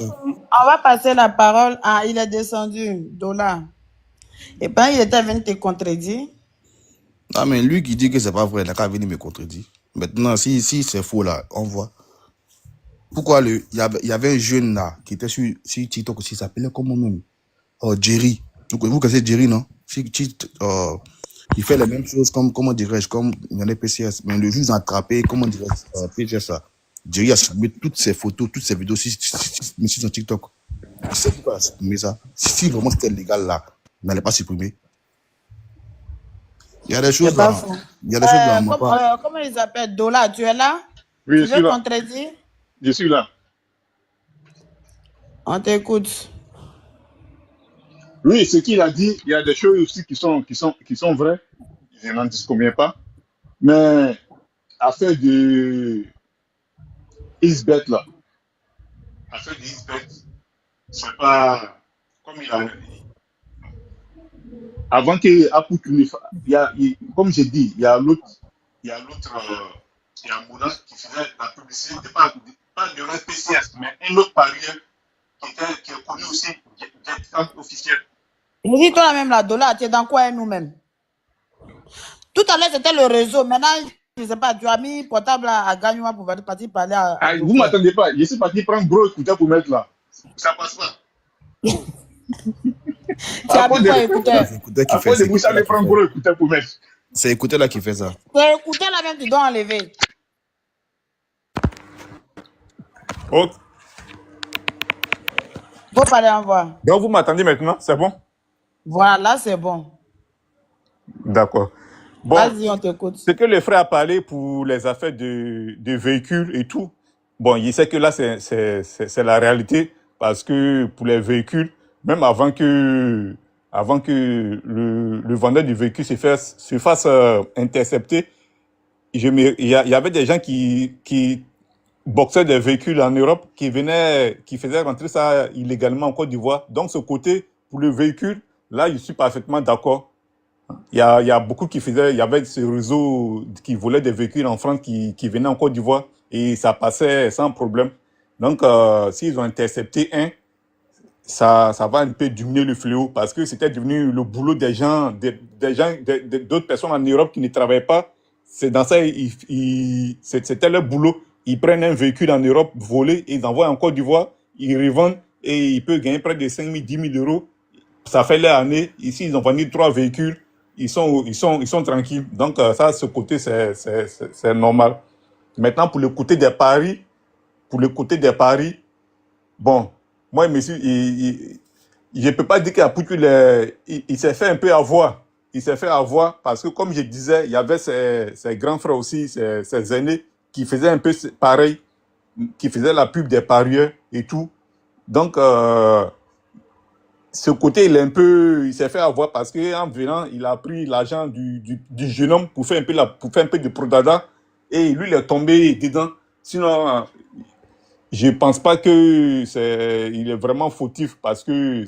On va passer la parole à... Il est descendu, Dollar. Et ben, il était venu te contredire. Ah, mais lui qui dit que c'est pas vrai, il n'a qu'à venir me contredire. Maintenant, si c'est faux là, on voit. Pourquoi il y avait un jeune là qui était sur TikTok aussi, il s'appelait comment même? Oh, Jerry. Vous connaissez Jerry, non? Il fait les mêmes choses comme, comment dirais-je, comme il y en a PCS. Mais le juge a attrapé, comment dirais-je, PCS ça. Jerry a supprimé toutes ses photos, toutes ses vidéos sur son TikTok. Il sait pourquoi il a supprimé ça. Si vraiment c'était légal là, il n'allait pas supprimer. Il y a des choses là. Il y a des choses là, comment ils appellent? Dollar, tu es là? Oui, tu je suis veux là. contredire? Je suis là. On t'écoute. Oui, ce qu'il a dit, il y a des choses aussi qui sont vraies. Je n'en dis combien pas. Mais affaire de Isbeth là, affaire de Isbeth, c'est pas comme il a. Avant qu'il Apou comme j'ai dit, il y a l'autre, il y a Mouna qui faisait la publicité, pas de notre PCS, mais un autre parieur qui est connu aussi, officiel. Je dis toi même la Dollar, tu es dans quoi nous-mêmes? Tout à l'heure c'était le réseau, maintenant je ne sais pas, tu as mis portable à Gagnoua pour partir parler à vous ne m'attendez pas, je suis parti prendre gros écouteur pour mettre là. Ça passe pas. Tu as mis quoi écouteur? Après de boucher, aller prendre gros écouteur pour mettre. C'est écouteur là qui fait ça. C'est écouteur là même, tu dois enlever. Ok. Faut parler en voix. Donc vous m'attendez maintenant, c'est bon? Voilà, c'est bon. D'accord. Bon, vas-y, on t'écoute. Ce que le frère a parlé pour les affaires de véhicules et tout, bon, il sait que là, c'est la réalité, parce que pour les véhicules, même avant que le vendeur du véhicule se fasse intercepter, il y avait des gens qui boxaient des véhicules en Europe, qui faisaient rentrer ça illégalement en Côte d'Ivoire. Donc, ce côté, pour le véhicule, là, je suis parfaitement d'accord. Il y a beaucoup il y avait ce réseau qui volait des véhicules en France qui venaient en Côte d'Ivoire et ça passait sans problème. Donc, s'ils ont intercepté un, ça va un peu diminuer le fléau parce que c'était devenu le boulot des gens, d'autres personnes en Europe qui ne travaillaient pas. C'est dans ça, c'était leur boulot. Ils prennent un véhicule en Europe volé et ils envoient en Côte d'Ivoire, ils revendent et ils peuvent gagner près de 5 000, 10 000 euros. Ça fait l'année. Ici, ils ont vendu 3 véhicules. Ils sont tranquilles. Donc, ça, ce côté, c'est normal. Maintenant, pour le côté des paris, bon, moi, monsieur, je ne peux pas dire qu'il s'est fait un peu avoir. Il s'est fait avoir parce que, comme je disais, il y avait ses grands frères aussi, ses aînés, qui faisaient un peu pareil, qui faisaient la pub des parieurs et tout. Donc, ce côté, il s'est fait avoir parce qu'en venant, il a pris l'argent du jeune homme pour faire un peu de prodada et lui, il est tombé dedans. Sinon, je ne pense pas qu'il est vraiment fautif parce que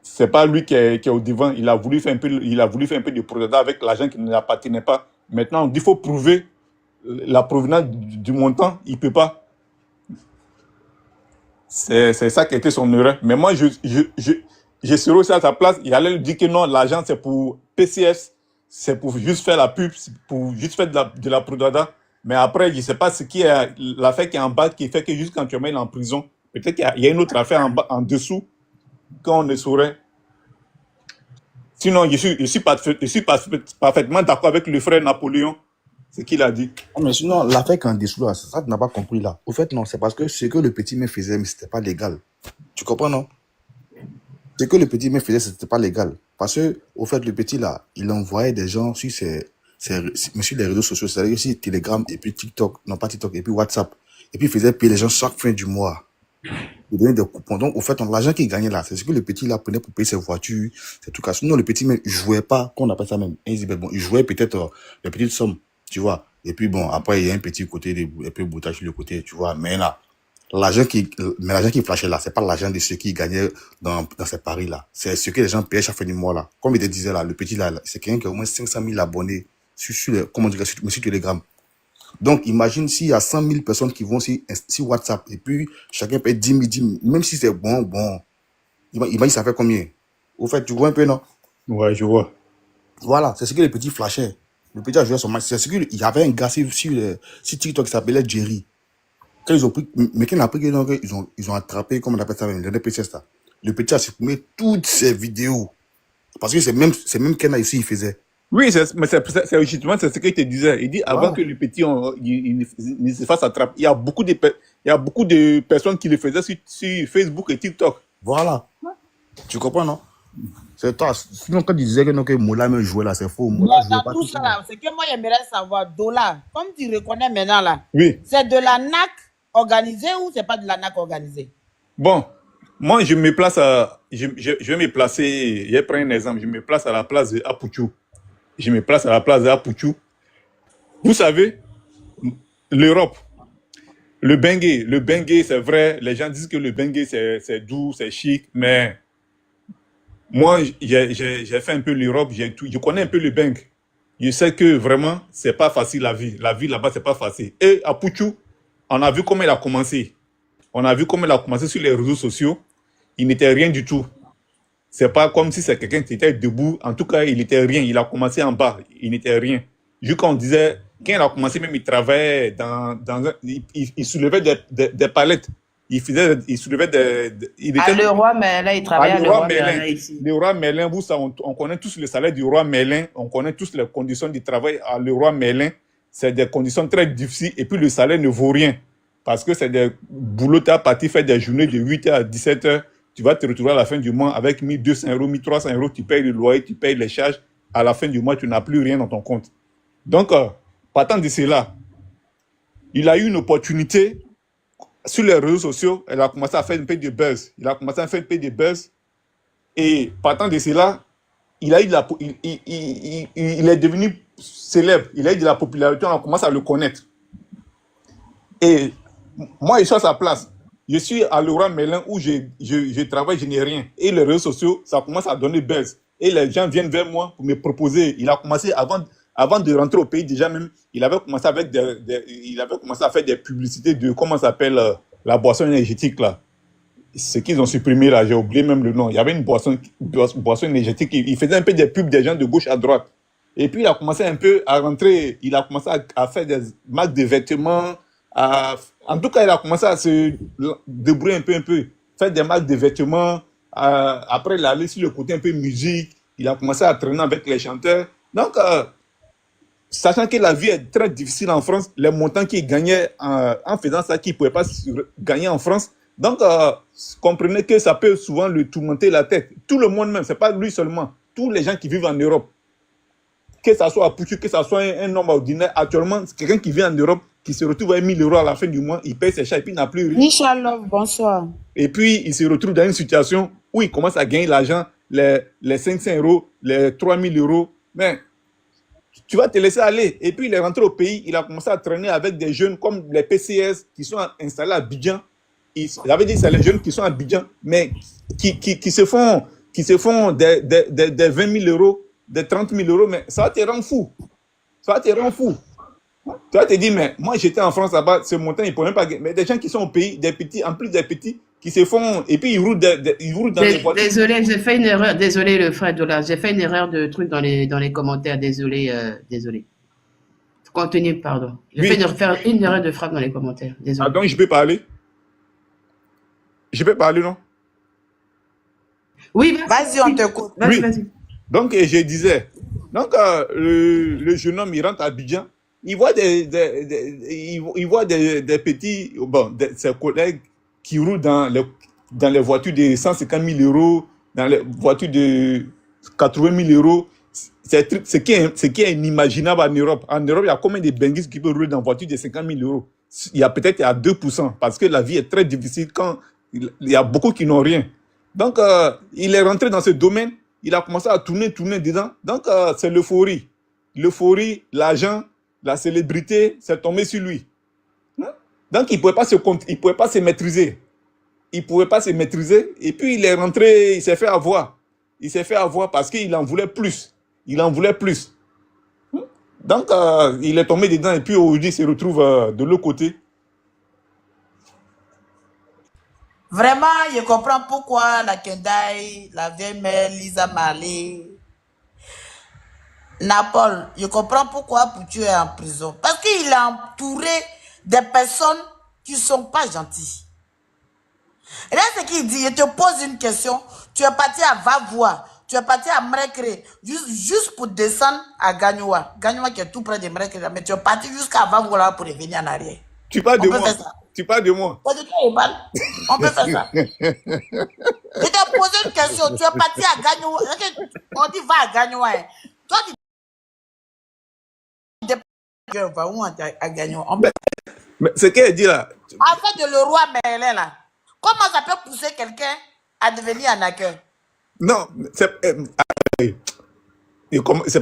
c'est pas lui qui est au devant. Il a voulu faire un peu de prodada avec l'argent qui ne l'appartenait pas. Maintenant, il faut prouver la provenance du montant. Il ne peut pas. C'est ça qui a été son erreur. Mais moi, je serais aussi à sa place, il allait lui dire que non, l'argent c'est pour PCS, c'est pour juste faire la pub, c'est pour juste faire de la prodada. Mais après, je ne sais pas ce qui est l'affaire qui est en bas qui fait que juste quand tu mets en prison, peut-être qu'il y a une autre affaire en dessous qu'on ne saurait. Sinon, je suis parfaitement d'accord avec le frère Napoléon, ce qu'il a dit. Oh, mais sinon, l'affaire qui est en dessous là, ça tu n'as pas compris là. Au fait, non, c'est parce que ce que le petit mec faisait, mais c'était pas légal. Tu comprends, non? Ce que le petit mec faisait, c'était pas légal. Parce que, au fait, le petit là, il envoyait des gens sur sur les réseaux sociaux, c'est-à-dire sur Telegram et puis TikTok, non pas TikTok, et puis WhatsApp. Et puis il faisait payer les gens chaque fin du mois. Il donnait des coupons. Donc, au fait, l'argent qu'il gagnait là, c'est ce que le petit là prenait pour payer ses voitures, c'est tout cas. Sinon, le petit mec jouait pas, qu'on appelle ça même. Et il dit, ben bon, il jouait peut-être des petites sommes, tu vois. Et puis bon, après, il y a un petit côté, un peu boutage sur le côté, tu vois. Mais là, l'argent qui flashait là, c'est pas l'argent de ceux qui gagnaient dans ces paris là. C'est ce que les gens payaient chaque fin du mois là. Comme il te disait là, le petit là, c'est quelqu'un qui a au moins 500 000 abonnés sur comment dire, sur Telegram. Donc, imagine s'il y a 100 000 personnes qui vont sur WhatsApp et puis chacun paye 10 000, même si c'est bon. Imagine ça fait combien? Au fait, tu vois un peu, non? Ouais, je vois. Voilà, c'est ce que les petits flashaient. Le petit a joué son match. C'est ce qu'il y avait un gars sur TikTok qui s'appelait Jerry. Quand ils ont pris, mais quand il a pris, ils ont attrapé, comme on appelle ça, le DPCS là. Le petit a supprimé toutes ses vidéos. Parce que c'est même Kena ici, il faisait. Oui, mais c'est justement c'est ce qu'il te disait. Il dit avant Voilà. que le petit il se fasse attraper, il y a beaucoup de personnes qui le faisaient sur Facebook et TikTok. Voilà. Tu comprends, non? C'est toi. Sinon, quand tu disais que Moula me jouait là, c'est faux. Moula Non, jouait dans pas tout tout ça, ça. là, c'est que moi, j'aimerais savoir, Dollar, comme tu reconnais maintenant, là, Oui. c'est de la NAC organisée ou c'est pas de la NAC organisée? Bon, moi je me place je vais me placer, je vais prendre un exemple, je me place à la place de Apuchou. Je me place à la place de Apuchou. Vous savez, l'Europe, le bengue, c'est vrai, les gens disent que le bengue c'est doux, c'est chic, mais moi j'ai fait un peu l'Europe, je connais un peu le bengue. Je sais que vraiment, c'est pas facile la vie. La vie là-bas, c'est pas facile. Et à Puchou, on a vu comment il a commencé. On a vu comment il a commencé sur les réseaux sociaux. Il n'était rien du tout. C'est pas comme si c'est quelqu'un qui était debout. En tout cas, il n'était rien. Il a commencé en bas. Il n'était rien. Juste quand on disait, quand il a commencé, même il travaillait il soulevait des palettes. Il soulevait il À était, Leroy Merlin, il travaille à le roi Leroy Merlin Merlin. ici. Le roi Merlin, vous savez, on connaît tous le salaire du roi Merlin, on connaît tous les conditions du travail à le roi Merlin. C'est des conditions très difficiles et puis le salaire ne vaut rien. Parce que c'est des boulots, tu as parti faire des journées de 8h à 17h, tu vas te retrouver à la fin du mois avec 1200 euros, 1300 euros, tu payes le loyer, tu payes les charges. À la fin du mois, tu n'as plus rien dans ton compte. Donc, partant de cela, il a eu une opportunité sur les réseaux sociaux, elle a commencé à faire un peu de buzz. Il a commencé à faire un peu de buzz. Et partant de cela, il est devenu célèbre. Il a eu de la popularité, on a commencé à le connaître. Et moi, je suis à sa place. Je suis à Leroy Merlin où je travaille, je n'ai rien. Et les réseaux sociaux, ça commence à donner buzz. Et les gens viennent vers moi pour me proposer. Il a commencé avant de rentrer au pays, déjà même, il avait commencé à faire des publicités de, comment ça s'appelle, la boisson énergétique là. Ce qu'ils ont supprimé là, j'ai oublié même le nom. Il y avait une boisson énergétique. Il faisait un peu des pubs des gens de gauche à droite. Et puis il a commencé un peu à rentrer, il a commencé à faire des marques de vêtements. En tout cas, il a commencé à se débrouiller un peu, faire des marques de vêtements. Après, il a allé sur le côté un peu musique. Il a commencé à traîner avec les chanteurs. Donc, sachant que la vie est très difficile en France, les montants qu'il gagnait en faisant ça, qu'il ne pouvait pas gagner en France. Donc, comprenez que ça peut souvent lui tourmenter la tête. Tout le monde même, ce n'est pas lui seulement. Tous les gens qui vivent en Europe, que ce soit à Pouchou, que ce soit un homme ordinaire, actuellement, quelqu'un qui vit en Europe, qui se retrouve à 1000 euros à la fin du mois, il paye ses charges et puis il n'a plus rien. Inch'Allah, bonsoir. Et puis, il se retrouve dans une situation où il commence à gagner l'argent, les 500 euros, les 3000 euros. Mais tu vas te laisser aller. Et puis, il est rentré au pays, il a commencé à traîner avec des jeunes comme les PCS qui sont installés à Abidjan. J'avais dit, c'est les jeunes qui sont à Abidjan, mais qui se font des 20 000 euros, des 30 000 euros, mais ça te rend fou. Ça te rend fou. Tu vas te dire, mais moi j'étais en France là-bas, ce montant, ils ne pourraient même pas gagner. Mais des gens qui sont au pays, des petits, en plus des petits, qui se font, et puis ils roulent dans les voitures. Désolé, j'ai fait une erreur. Désolé, le frère Dollar. J'ai fait une erreur de truc dans les commentaires. Désolé, désolé. Contenu, pardon. J'ai fait une erreur de frappe dans les commentaires. Désolé. Ah, donc je peux parler? Je peux parler, non? Oui, Vas-y, on t'écoute. Vas-y, Oui. vas-y. Donc, je disais, donc le jeune homme, il rentre à Abidjan, il voit il voit des petits, bon, ses collègues qui roulent dans les voitures de 150 000 euros, dans les voitures de 80 000 euros. C'est ce qui est inimaginable en Europe. En Europe, il y a combien de benguistes qui peuvent rouler dans une voiture de 50 000 euros? Il y a peut-être 2%, parce que la vie est très difficile quand il y a beaucoup qui n'ont rien. Donc, il est rentré dans ce domaine, il a commencé à tourner dedans. Donc, c'est l'euphorie. L'euphorie, l'argent, la célébrité, c'est tombé sur lui. Donc, il ne pouvait pas se maîtriser. Il ne pouvait pas se maîtriser. Et puis, il est rentré, il s'est fait avoir. Il s'est fait avoir parce qu'il en voulait plus. Il en voulait plus. Donc, il est tombé dedans et puis aujourd'hui, il se retrouve de l'autre côté. Vraiment, je comprends pourquoi la Kendai, la vieille mère, Lisa Marley, Napol, je comprends pourquoi Poutu est en prison. Parce qu'il est entouré des personnes qui ne sont pas gentilles. Et là, ce qu'il dit, je te pose une question, tu es parti à Vavois, tu es parti à Mrekre, juste pour descendre à Gagnoua. Gagnoua qui est tout près de Mrekre, mais tu es parti jusqu'à Vavois pour revenir en arrière. Tu parles de On peut moi. faire ça. Tu parles de moi. On peut faire ça. Je t'ai posé une question, tu es parti à Gagnoua. On dit va à Gagnoua. Hein. Toi, tu vas où à Gagnoua? Mais ce qu'elle dit là, En fait, le roi Merlin, là, comment ça peut pousser quelqu'un à devenir un accueil? non, c'est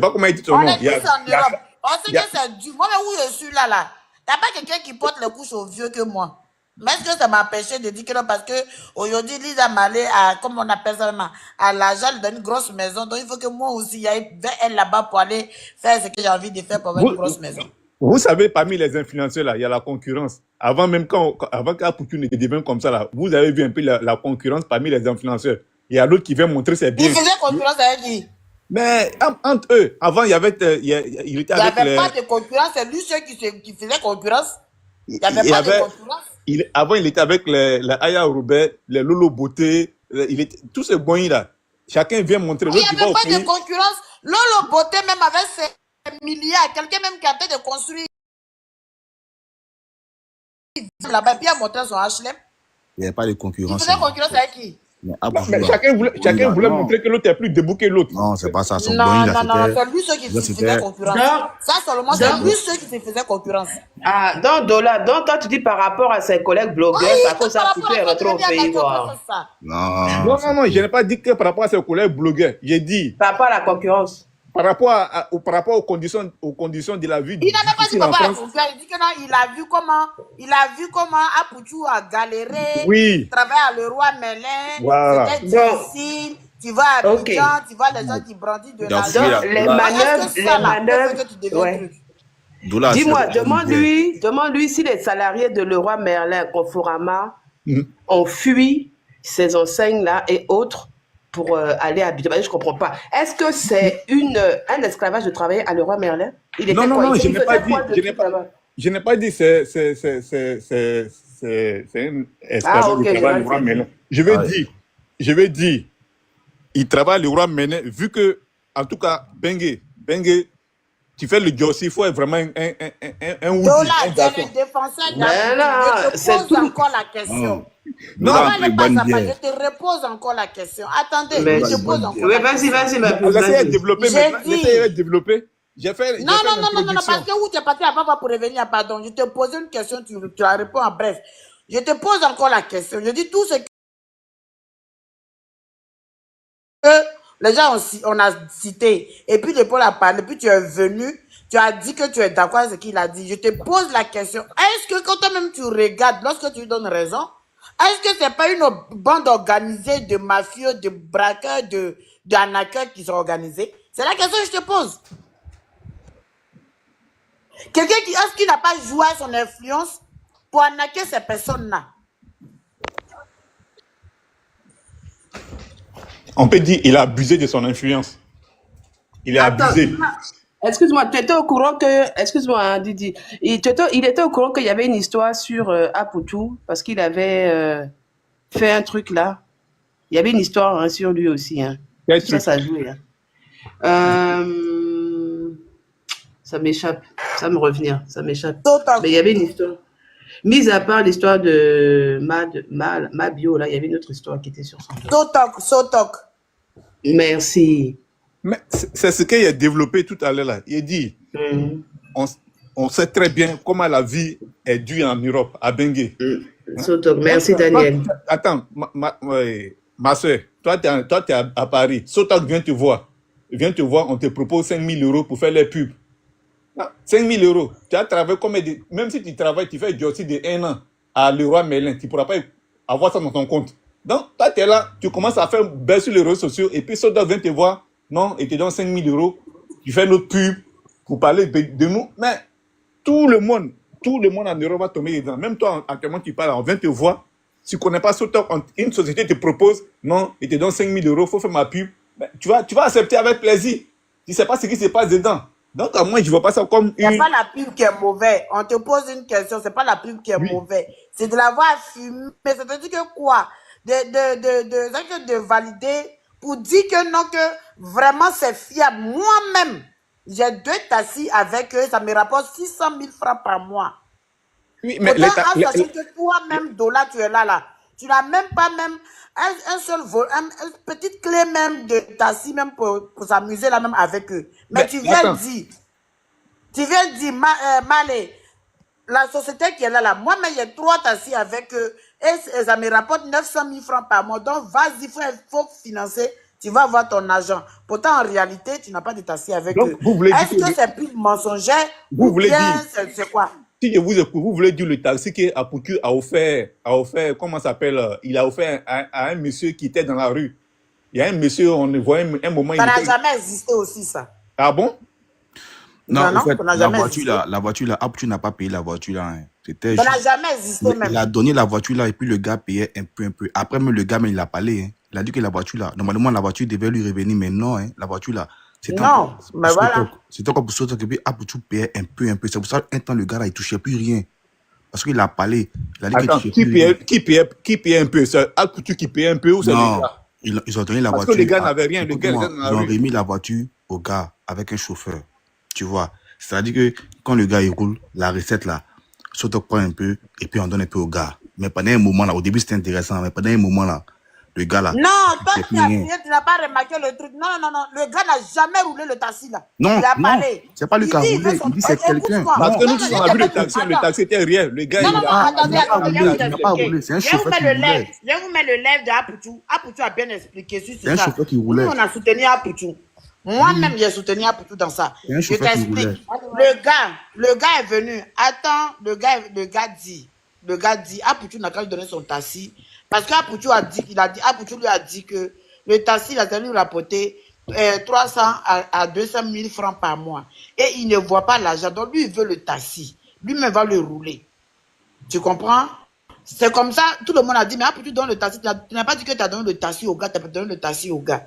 pas comment il dit ton On nom. est tous en Europe. On sait que c'est dur. Moi, mais où je suis là, t'as pas quelqu'un qui porte les couches aux vieux que moi. Mais est-ce que ça m'a empêché de dire que non, parce que aujourd'hui, Lisa Malé a, comme on appelle ça, à l'argent dans une grosse maison. Donc, il faut que moi aussi, il y ait vers elle là-bas pour aller faire ce que j'ai envie de faire pour avoir une grosse maison. Vous savez, parmi les influenceurs, là, il y a la concurrence. Avant même avant qu'Apoutou ne devienne comme ça, là, vous avez vu un peu la concurrence parmi les influenceurs. Il y a l'autre qui vient montrer ses biens. Il faisait concurrence avec qui? Mais entre eux, avant, il y avait, il était Il n'y avec avait pas de concurrence, c'est lui ceux qui faisaient concurrence. Il n'y avait pas de concurrence. Avant, il était avec les Aya Robert, les Lolo Beauté, tous ces boys là. Chacun vient montrer. Il n'y avait pas de concurrence. Lolo Beauté, même avec ses milliards, quelqu'un même qui a fait de construire là-bas, puis a montré son HLM. Il n'y avait pas de concurrence. Il faisait concurrence avec qui? Mais chacun voulait montrer que l'autre est plus debout que l'autre. Non, c'est pas ça. Son non, c'est lui ceux qui se faisaient concurrence. Ça seulement, c'est lui ceux qui se faisaient concurrence. Ah, donc toi tu dis par rapport à ses collègues blogueurs, à cause ça Poutou est rentré au pays. Non, je n'ai pas dit que par rapport à ses collègues blogueurs. J'ai dit. Par rapport à la concurrence. Par rapport aux conditions de la vie. Il n'avait pas dit par rapport à la concurrence. Il dit que non, il a vu comment Apoutou a galéré. Oui. Travailler à le roi Merlin. Voilà. C'était difficile. Tu vas à Abidjan, tu vois les gens qui brandissent de l'argent. Les manœuvres. Ouais. Dis-moi, demande-lui si les salariés de Leroy Merlin, Conforama, ont fui ces enseignes-là et autres pour aller à Abidjan. Je ne comprends pas. Est-ce que c'est un esclavage de travailler à Leroy Merlin? Non, je n'ai pas dit. Je n'ai pas dit c'est un esclavage de travail à Leroy Merlin. Je vais dire, il travaille à Leroy Merlin, vu que, en tout cas, Bengue, tu fais le job, il faut être vraiment un outil. Dola, tu es le défenseur je te pose encore la question. Non, je te repose encore la question. Attendez, je te pose encore la question. Vas-y. J'essaie de développer. Non, parce que où tu es parti avant pour revenir, pardon. Je te pose une question, tu la réponds en bref. Je te pose encore la question. Je dis tout ce que les gens on a cité. Et puis, Paul a parlé, puis tu es venu, tu as dit que tu es d'accord avec ce qu'il a dit. Je te pose la question. Est-ce que quand toi-même tu regardes, lorsque tu lui donnes raison, est-ce que c'est pas une bande organisée de mafieux, de braqueurs, d'arnaqueurs qui sont organisés? C'est la question que je te pose. Quelqu'un est-ce qu'il n'a pas joué à son influence pour arnaquer ces personnes-là? On peut dire qu'il a abusé de son influence. Il a abusé. Excuse-moi, tu étais au courant que... Excuse-moi, Didi. Il était au courant qu'il y avait une histoire sur Apoutou parce qu'il avait fait un truc là. Il y avait une histoire sur lui aussi. Hein. Ça a joué. Hein. Ça m'échappe. Ça me revenir. Ça m'échappe. Mais il y avait une histoire. Mis à part l'histoire de Mabio, là, il y avait une autre histoire qui était sur son dos. Sotok. Merci. Mais c'est ce qu'il a développé tout à l'heure là. Il dit, on sait très bien comment la vie est dure en Europe, à Bengue. Sotok, merci Daniel. Attends, ma soeur, toi tu es à Paris. Sotok vient te voir. On te propose 5 000 € pour faire les pubs. 5 000 €. Tu as travaillé même si tu travailles, tu fais du aussi de 1 an à Leroy Merlin, tu ne pourras pas avoir ça dans ton compte. Donc, toi, tu es là, tu commences à faire baisse sur les réseaux sociaux et puis Sotok vient te voir, non, et te donne 5 000 €. Tu fais notre pub pour parler de nous, mais tout le monde en Europe va tomber dedans. Même toi, actuellement, tu parles, on vient te voir. Si tu ne connais pas Sotok, une société te propose, non, il te donne 5 000 euros, il faut faire ma pub. Ben, tu vas accepter avec plaisir. Tu ne sais pas ce qui se passe dedans. Donc, à moi, je ne vois pas ça comme une... C'est pas la pub qui est mauvaise. On te pose une question, c'est pas la pub qui est mauvaise. C'est de l'avoir fumé. Mais ça veut dire que quoi? De valider pour dire que non, que vraiment c'est fiable. Moi-même, j'ai 2 taxis avec eux, ça me rapporte 600 000 francs par mois. Oui, mais en sachant que toi-même, Dola, tu es là. Tu n'as même pas même un seul vol, une petite clé même de taxi, même pour s'amuser là même avec eux. Mais tu viens dire, Malé, la société qui est là, moi-même, j'ai 3 taxis avec eux et ça me rapporte 900 000 francs par mois. Donc, vas-y, il faut financer, tu vas avoir ton argent. Pourtant, en réalité, tu n'as pas de taxi avec eux. Est-ce que c'est plus mensonger ou bien c'est quoi? Si je vous voulez dire le taxi que Apoutu a offert, comment ça s'appelle, il a offert à un monsieur qui était dans la rue. Il y a un monsieur, on le voit un moment... Ça n'a jamais existé aussi, ça. Ah bon? Non, en fait, la voiture là, Apoutu n'a pas payé la voiture là. Hein. Ça n'a jamais existé même. Il a donné la voiture là et puis le gars payait un peu. Après, même le gars, mais il a parlé. Hein. Il a dit que la voiture là, normalement la voiture devait lui revenir, mais non, hein, la voiture là. Non, mais voilà. C'était encore pour ça que Apoutu payait un peu. C'est pour ça qu'un temps, le gars là, il touchait plus rien. Parce qu'il a parlé. Il a dit attends, qui payait un peu? C'est Apoutu qui payait un peu ou c'est le gars? Ils ont donné la voiture. Parce que les gars n'avaient rien. Ils ont remis la voiture au gars avec un chauffeur. Tu vois? C'est-à-dire que quand le gars il roule, la recette là, Sotok prend un peu et puis on donne un peu au gars. Mais pendant un moment là, au début c'était intéressant, mais pendant un moment là, le gars là. Non, toi tu n'as pas remarqué le truc. Non, le gars n'a jamais roulé le taxi là. Non, il a parlé. C'est pas lui qui a roulé, il dit c'est quelqu'un. Parce que nous, on a vu le taxi était rien. Le gars, il n'a pas roulé, c'est un chauffeur qui roulait. Je vais vous mettre le live de Apoutu. Apoutu a bien expliqué sur ça. C'est un chauffeur qui roulait. Nous, on a soutenu Apoutu. Moi-même, j'ai soutenu Apoutu dans ça. Je t'explique. Le gars est venu. Attends, le gars dit, Apoutu n'a qu'à lui donner son taxi. Parce qu'Apoutu Apoutu lui a dit que le taxi, il a lui rapporté 300 à 200 000 francs par mois. Et il ne voit pas l'argent. Donc, lui, il veut le taxi. Lui-même va le rouler. Tu comprends? C'est comme ça, tout le monde a dit, mais Apoutu donne le taxi. Tu n'as pas dit que tu as donné le taxi au gars, tu as donné le taxi au gars.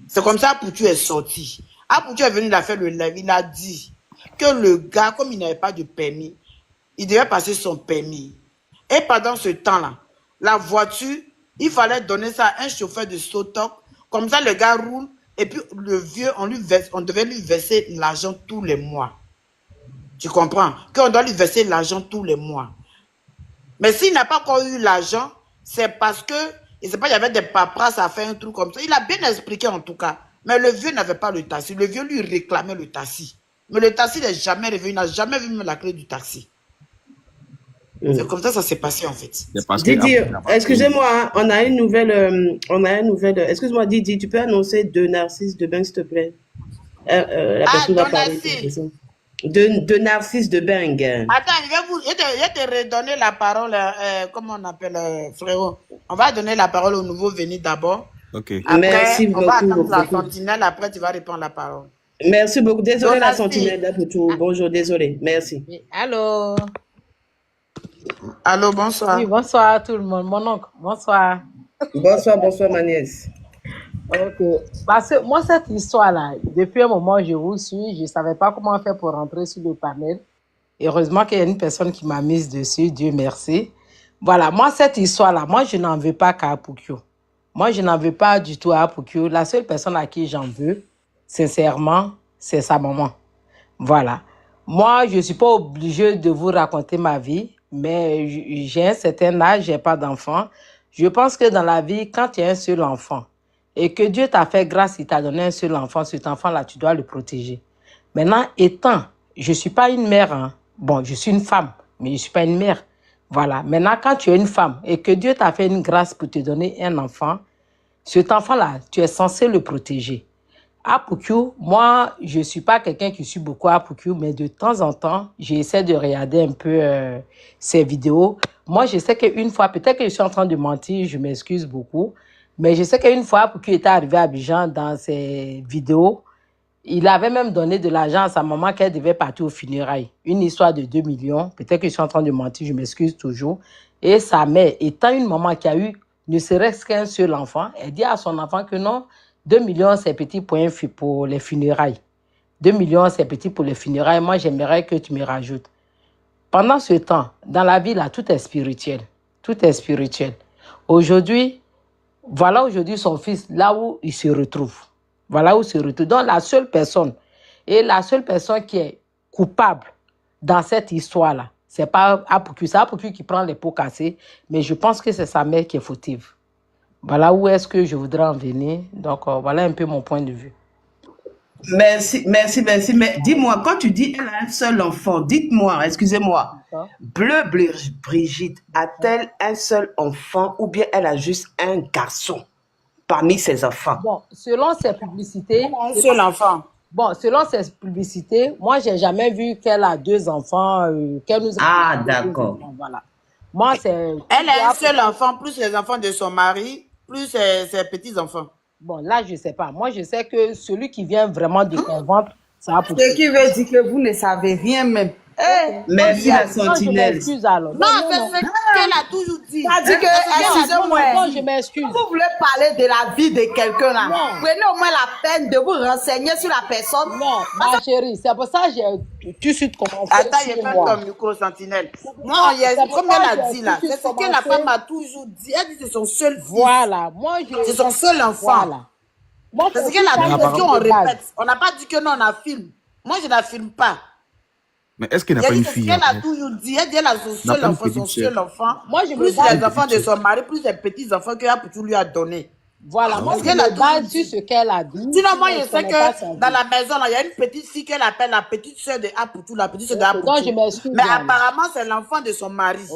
C'est comme ça Apoutu est sorti. Apoutu est venu, il a fait le live. Il a dit que le gars, comme il n'avait pas de permis, il devait passer son permis. Et pendant ce temps-là, la voiture, il fallait donner ça à un chauffeur de Sotok. Comme ça, le gars roule. Et puis, le vieux, on devait lui verser l'argent tous les mois. Tu comprends? Qu'on doit lui verser l'argent tous les mois. Mais s'il n'a pas encore eu l'argent, c'est parce que, je ne sais pas, il y avait des paperasses à faire un truc comme ça. Il a bien expliqué en tout cas. Mais le vieux n'avait pas le taxi. Le vieux lui réclamait le taxi. Mais le taxi n'est jamais revenu. Il n'a jamais vu la clé du taxi. C'est comme ça que ça s'est passé en fait. Didi, excusez-moi, hein, on a une nouvelle. Excuse-moi, Didi, tu peux annoncer de Narcisse de Beng, s'il te plaît. La personne va parler. De Narcisse de Beng. Attends, je vais te redonner la parole. Comment on appelle, frérot? On va donner la parole au nouveau venu d'abord. Ok. Après, merci on va attendre la sentinelle. Après, tu vas répondre la parole. Merci beaucoup. Désolé la sentinelle là pour tout. Bonjour, désolé. Merci. Allô. Allô, bonsoir. Oui, bonsoir à tout le monde. Mon oncle, bonsoir. Bonsoir, ma nièce. Ok. Parce que moi, cette histoire-là, depuis un moment, je vous suis. Je ne savais pas comment faire pour rentrer sur le panel. Heureusement qu'il y a une personne qui m'a mise dessus. Dieu merci. Voilà, moi, cette histoire-là, moi, je n'en veux pas qu'à Apoutu. Moi, je n'en veux pas du tout à Apoutu. La seule personne à qui j'en veux, sincèrement, c'est sa maman. Voilà. Moi, je ne suis pas obligée de vous raconter ma vie, mais j'ai un certain âge, je n'ai pas d'enfant. Je pense que dans la vie, quand tu as un seul enfant et que Dieu t'a fait grâce, il t'a donné un seul enfant, cet enfant-là, tu dois le protéger. Maintenant, je ne suis pas une mère. Hein. Bon, je suis une femme, mais je ne suis pas une mère. Voilà. Maintenant, quand tu es une femme et que Dieu t'a fait une grâce pour te donner un enfant, cet enfant-là, tu es censé le protéger. Apoutu, moi, je ne suis pas quelqu'un qui suit beaucoup Apoutu, mais de temps en temps, j'essaie de regarder un peu ses vidéos. Moi, je sais qu'une fois, peut-être que je suis en train de mentir, je m'excuse beaucoup, mais je sais qu'une fois, Apoutu était arrivé à Abidjan dans ses vidéos, Il avait même donné de l'argent à sa maman qu'elle devait partir aux funérailles. Une histoire de 2 millions. Peut-être que je suis en train de mentir, je m'excuse toujours. Et sa mère, étant une maman qui a eu ne serait-ce qu'un seul enfant, elle dit à son enfant que non, 2 millions, c'est petit pour les funérailles. 2 millions, c'est petit pour les funérailles. Moi, j'aimerais que tu me rajoutes. Pendant ce temps, dans la vie, là, tout est spirituel. Tout est spirituel. Aujourd'hui, voilà aujourd'hui son fils, là où il se retrouve. Voilà où il se retrouve. Donc, la seule personne qui est coupable dans cette histoire-là, c'est pas Apuku. C'est Apuku qui prend les pots cassés, mais je pense que c'est sa mère qui est fautive. Voilà où est-ce que je voudrais en venir. Donc, voilà un peu mon point de vue. Merci. Mais dis-moi, quand tu dis elle a un seul enfant, dites-moi, excusez-moi, Bleu Brigitte a-t-elle un seul enfant ou bien elle a juste un garçon parmi ses enfants? Bon, selon ses publicités... Un seul enfant. Bon, selon ses publicités, moi, j'ai jamais vu qu'elle a 2 enfants, qu'elle nous a... Ah, d'accord. Voilà. Moi, c'est... Elle a un seul enfant, plus les enfants de son mari, plus ses petits-enfants. Bon, là, je ne sais pas. Moi, je sais que celui qui vient vraiment de ton ventre, ça a pour... Ce qui veut dire que vous ne savez rien même. Merci la sentinelle. Non, alors. Non, c'est ce qu'elle a toujours dit. Ça dit que, excusez-moi, non, je m'excuse. vous voulez parler de la vie de quelqu'un là. Prenez au moins la peine de vous renseigner sur la personne. Non, ma chérie, c'est pour ça que j'ai tout de suite commencé. Attends, il y a pas comme micro sentinelle. Non, comme elle a dit là, c'est ce que la femme a toujours dit. Elle dit que c'est son seul fils. Voilà, moi je... C'est son seul enfant. Voilà. C'est ce qu'elle a dit, parce qu'on répète. On n'a pas dit que non, on a filmé. Moi, je ne la filme pas. Mais est-ce qu'elle n'a pas une fille? Elle a toujours dit. Elle dit qu'elle a son seul enfant. Moi, je plus les enfants de son mari, plus les petits-enfants que Aputu lui a donné. Voilà, moi, je me base sur ce qu'elle a dit. Sinon, moi, je sais que dans la maison, il y a une petite fille qu'elle appelle la petite soeur de Aputu, la petite soeur de Aputu. Non, je m'excuse. Mais apparemment, c'est l'enfant de son mari.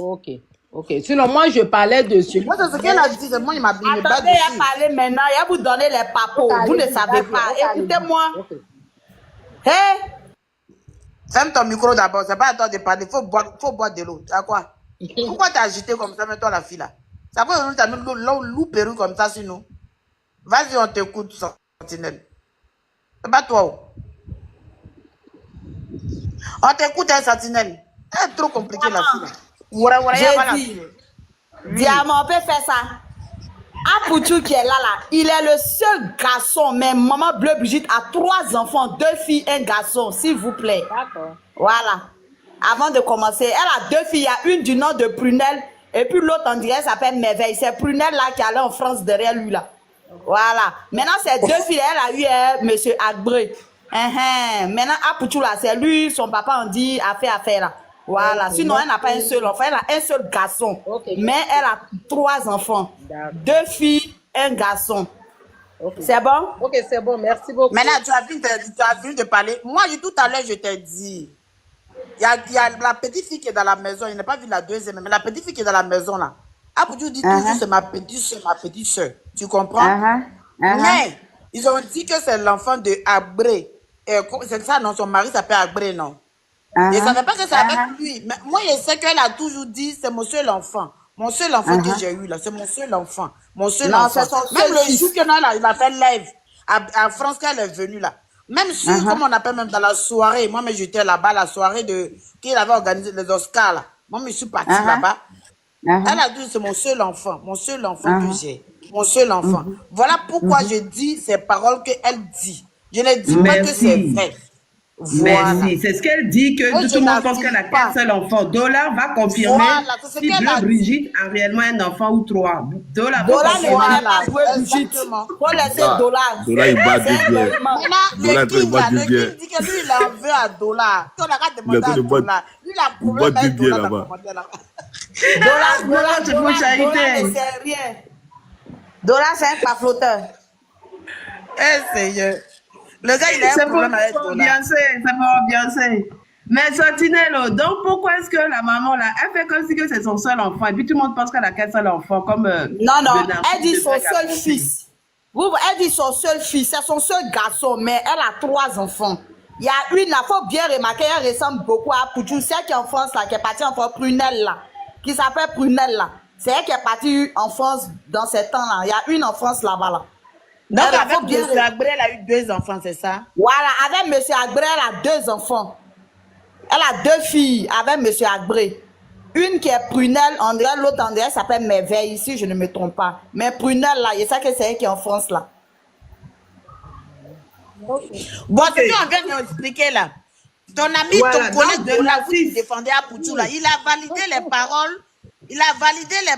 Ok. Sinon, moi, je parlais de celui. Moi, c'est ce qu'elle a dit. Moi, il m'a dit. Attendez, il a parlé maintenant. Il va vous donner les papos. Vous ne savez pas. Écoutez-moi. Hé! Ferme ton micro d'abord. C'est pas à toi de parler. Il faut boire de l'eau. Tu as quoi? Pourquoi t'as agité comme ça, mais toi, la fille là? Ça peut nous t'as mis loup perru comme ça sur nous. Vas-y, on t'écoute, sentinelle. C'est pas toi. On t'écoute, hein, sentinelle. C'est trop compliqué, la fille. J'ai dit, Diamant, on peut faire ça. Aputu qui est là, il est le seul garçon, mais maman Bleu Brigitte a 3 enfants, 2 filles, 1 garçon, s'il vous plaît. D'accord. Voilà. Avant de commencer, elle a 2 filles, il y a une du nom de Prunelle, et puis l'autre, on dirait, s'appelle Merveille. C'est Prunelle là qui allait en France derrière lui là. Voilà. Maintenant, ces 2 filles, elle a eu monsieur Agbré. Maintenant, Aputu là, c'est lui, son papa, on dit, a fait affaire là. Voilà, sinon elle n'a pas un seul enfant, elle a un seul garçon. Mais elle a 3 enfants. 2 filles, 1 garçon. C'est bon? Ok, c'est bon, merci beaucoup. Maintenant, tu as fini de parler. Moi, tout à l'heure, je t'ai dit. Il y a la petite fille qui est dans la maison. Il n'a pas vu la deuxième, mais la petite fille qui est dans la maison là. Aputu dit toujours c'est ma petite soeur. Tu comprends? Mais ils ont dit que c'est l'enfant de Abré. C'est ça, non? Son mari s'appelle Abré, non? Je ne savais pas que c'est avec lui. Mais moi, je sais qu'elle a toujours dit c'est mon seul enfant. Mon seul enfant que j'ai eu là, c'est mon seul enfant. Mon seul enfant. Même le jour que il a fait live à France quand elle est venue là. Même sur, comme on appelle même dans la soirée, moi, mais j'étais là-bas, la soirée qu'il avait organisé les Oscars là. Moi, je suis partie là-bas. Elle a dit c'est mon seul enfant que j'ai. Mon seul enfant. Voilà pourquoi je dis ces paroles qu'elle dit. Je ne dis pas que c'est vrai. Voilà. Merci. C'est ce qu'elle dit, que tout le monde pense qu'elle a qu'un seul enfant. Dollar va confirmer si Bleu Brigitte a réellement un enfant ou 3. Dollar ne connaît pas Bleu Brigitte. Faut laisser Dollar. Dollar, il bat du bien. Dollar, il bat du bien. Il dit que lui, il en veut à Dollar. On a qu'à demander à Dollar. Lui, il a problème avec Dollar là-bas. Dollar, c'est pour charité. C'est rien. Dollar, c'est un pafloteur. Eh, Seigneur. Le gars, il a un problème avec Dollar. C'est pour ambiancer. Mais Sentinelle, donc pourquoi est-ce que la maman là, elle fait comme si que c'est son seul enfant et puis tout le monde pense qu'elle a qu'un seul enfant comme... non, elle dit son seul fils. Elle dit son seul fils, c'est son seul garçon, mais elle a 3 enfants. Il y a une, il faut bien remarquer, elle ressemble beaucoup à Poutou, celle qui est en France là, qui est partie en France, Prunelle là, qui s'appelle Prunelle là. C'est elle qui est partie en France dans ces temps là. Il y a une en France là-bas là. Donc, avec M. Agré, elle a eu 2 enfants, c'est ça? Voilà, avec M. Agré, elle a 2 enfants. Elle a 2 filles avec M. Agré. Une qui est Prunelle, André, l'autre André s'appelle Merveille, ici, je ne me trompe pas. Mais Prunelle, là, il y a ça que c'est elle qui est en France, là. Bon, ce qu'on vient de expliquer là, ton ami, ton collègue de Napo qui défendait Apoutou là, il a validé les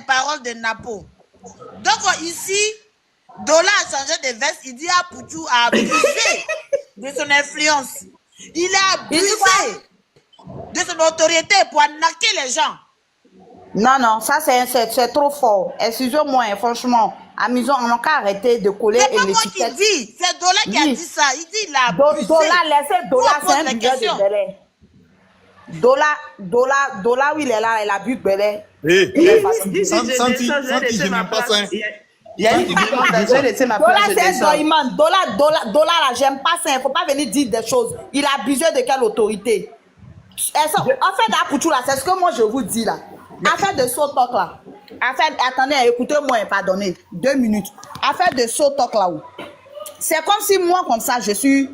paroles de Napo. Donc ici, Dola a changé de veste, il dit Apoutou a abusé de son influence. Il a abusé de son autorité pour arnaquer les gens. Non, non, ça c'est trop fort. Excusez-moi, franchement. Amusons, on n'a qu'à arrêter de coller et l'étiquette. C'est Dola qui a dit ça. Il dit il a abusé. Dola, laissez Dola, c'est un buveur de Belay. Dola, oui, il est là, il a bu Belay. Santi, je n'aime pas ça. Il y a une Dola, c'est un doyman. Dola, là, j'aime pas ça. Il ne faut pas venir dire des choses. Il a abusé de quelle autorité? En fait, Apoutou, là, c'est ce que moi je vous dis là. Affaire de Sotok là. Attendez, écoutez-moi, pardonnez. 2 minutes. Affaire de Sotok là. C'est comme si moi, comme ça, je suis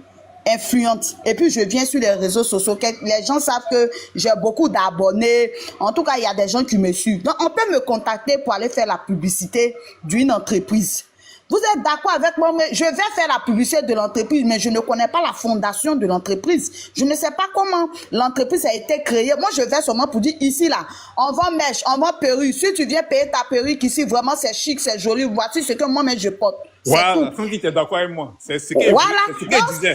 influente. Et puis, je viens sur les réseaux sociaux. Les gens savent que j'ai beaucoup d'abonnés. En tout cas, il y a des gens qui me suivent. Donc, on peut me contacter pour aller faire la publicité d'une entreprise. Vous êtes d'accord avec moi, mais je vais faire la publicité de l'entreprise, mais je ne connais pas la fondation de l'entreprise. Je ne sais pas comment l'entreprise a été créée. Moi, je vais seulement pour dire, ici, là, on vend mèche, on vend perruque. Si tu viens payer ta perruque ici, vraiment, c'est chic, c'est joli. Voici ce que moi-même, je porte. Voilà, sans qui tu es d'accord avec moi. C'est ce que disait.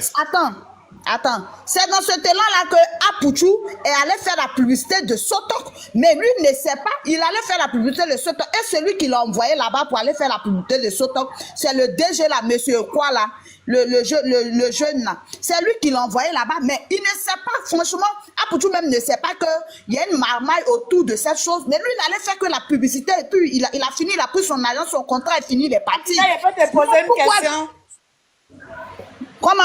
Attends, c'est dans ce talent-là que Apoutou est allé faire la publicité de Sotok. Mais lui ne sait pas, il allait faire la publicité de Sotok. Et celui qui l'a envoyé là-bas pour aller faire la publicité de Sotok, c'est le DG là, monsieur quoi là, le jeune là. C'est lui qui l'a envoyé là-bas, mais il ne sait pas, franchement, Apoutou même ne sait pas qu'il y a une marmaille autour de cette chose. Mais lui, il allait faire que la publicité et puis il a fini, il a pris son agent, son contrat est fini, il est parti. Il peut te poser une question. Comment?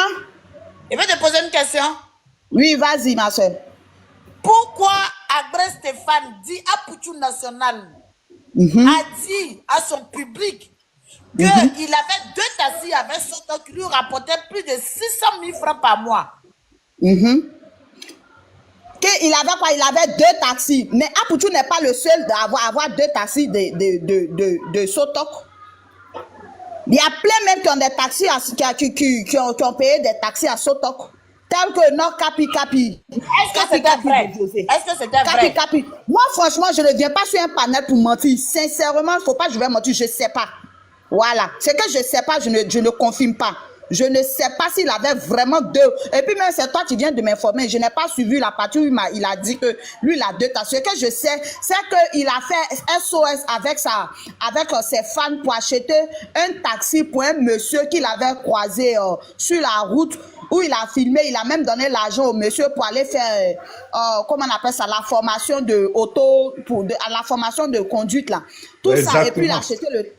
Je vais te poser une question. Oui, vas-y, ma soeur. Pourquoi Agré Stéphane dit Apoutou National a dit à son public qu'il avait 2 taxis avec Sotok qui lui rapportaient plus de 600 000 francs par mois? Il avait quoi? Il avait 2 taxis. Mais Apoutou n'est pas le seul à avoir 2 taxis de Sotok. Il y a plein même qui ont des taxis, qui ont payé des taxis à Sotok. Tel que Nord Capi. Est-ce que c'était vrai? Est-ce que c'était vrai? Moi, franchement, je ne viens pas sur un panel pour mentir. Sincèrement, il ne faut pas que je vais mentir, je ne sais pas. Voilà. C'est que je ne sais pas, je ne confirme pas. Je ne sais pas s'il avait vraiment 2. Et puis même, c'est toi qui viens de m'informer. Je n'ai pas suivi la partie où il a dit que lui, il a 2 taxis. Ce que je sais, c'est qu'il a fait SOS avec ses fans pour acheter un taxi pour un monsieur qu'il avait croisé sur la route, où il a filmé. Il a même donné l'argent au monsieur pour aller faire, comment on appelle ça, la formation de la formation de conduite là. Tout exactement. Ça. Et puis il a acheté le...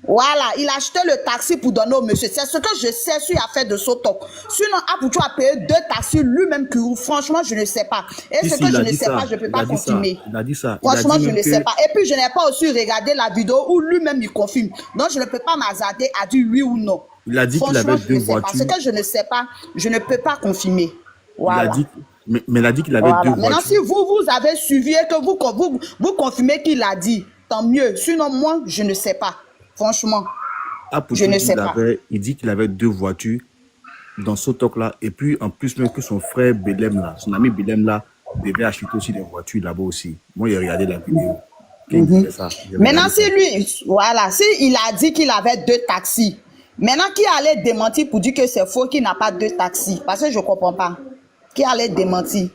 Voilà, il a acheté le taxi pour donner au monsieur. C'est ce que je sais sur l'affaire de Sotok. Sinon, Apoutou a payé 2 taxis lui-même. Franchement, je ne sais pas. Et ce que je ne sais pas, je ne peux pas confirmer. Il a dit ça. Franchement, je ne sais pas. Et puis, je n'ai pas aussi regardé la vidéo où lui-même il confirme. Donc, je ne peux pas m'hazarder à dire oui ou non. Il a dit qu'il avait 2 voitures. Ce que je ne sais pas, je ne peux pas confirmer. Voilà. Mais il a dit qu'il avait 2 voitures. Maintenant, si vous avez suivi et que vous confirmez qu'il a dit, tant mieux. Sinon, moi, je ne sais pas. Franchement, je ne sais pas. Il dit qu'il avait 2 voitures dans Sotok là. Et puis, en plus, même que son frère Belem là, son ami Belem là, devait acheter aussi des voitures là-bas aussi. Moi, j'ai regardé la vidéo. Maintenant, si lui, voilà, si il a dit qu'il avait 2 taxis, maintenant, qui allait démentir pour dire que c'est faux, qu'il n'a pas 2 taxis? Parce que je ne comprends pas. Qui allait démentir?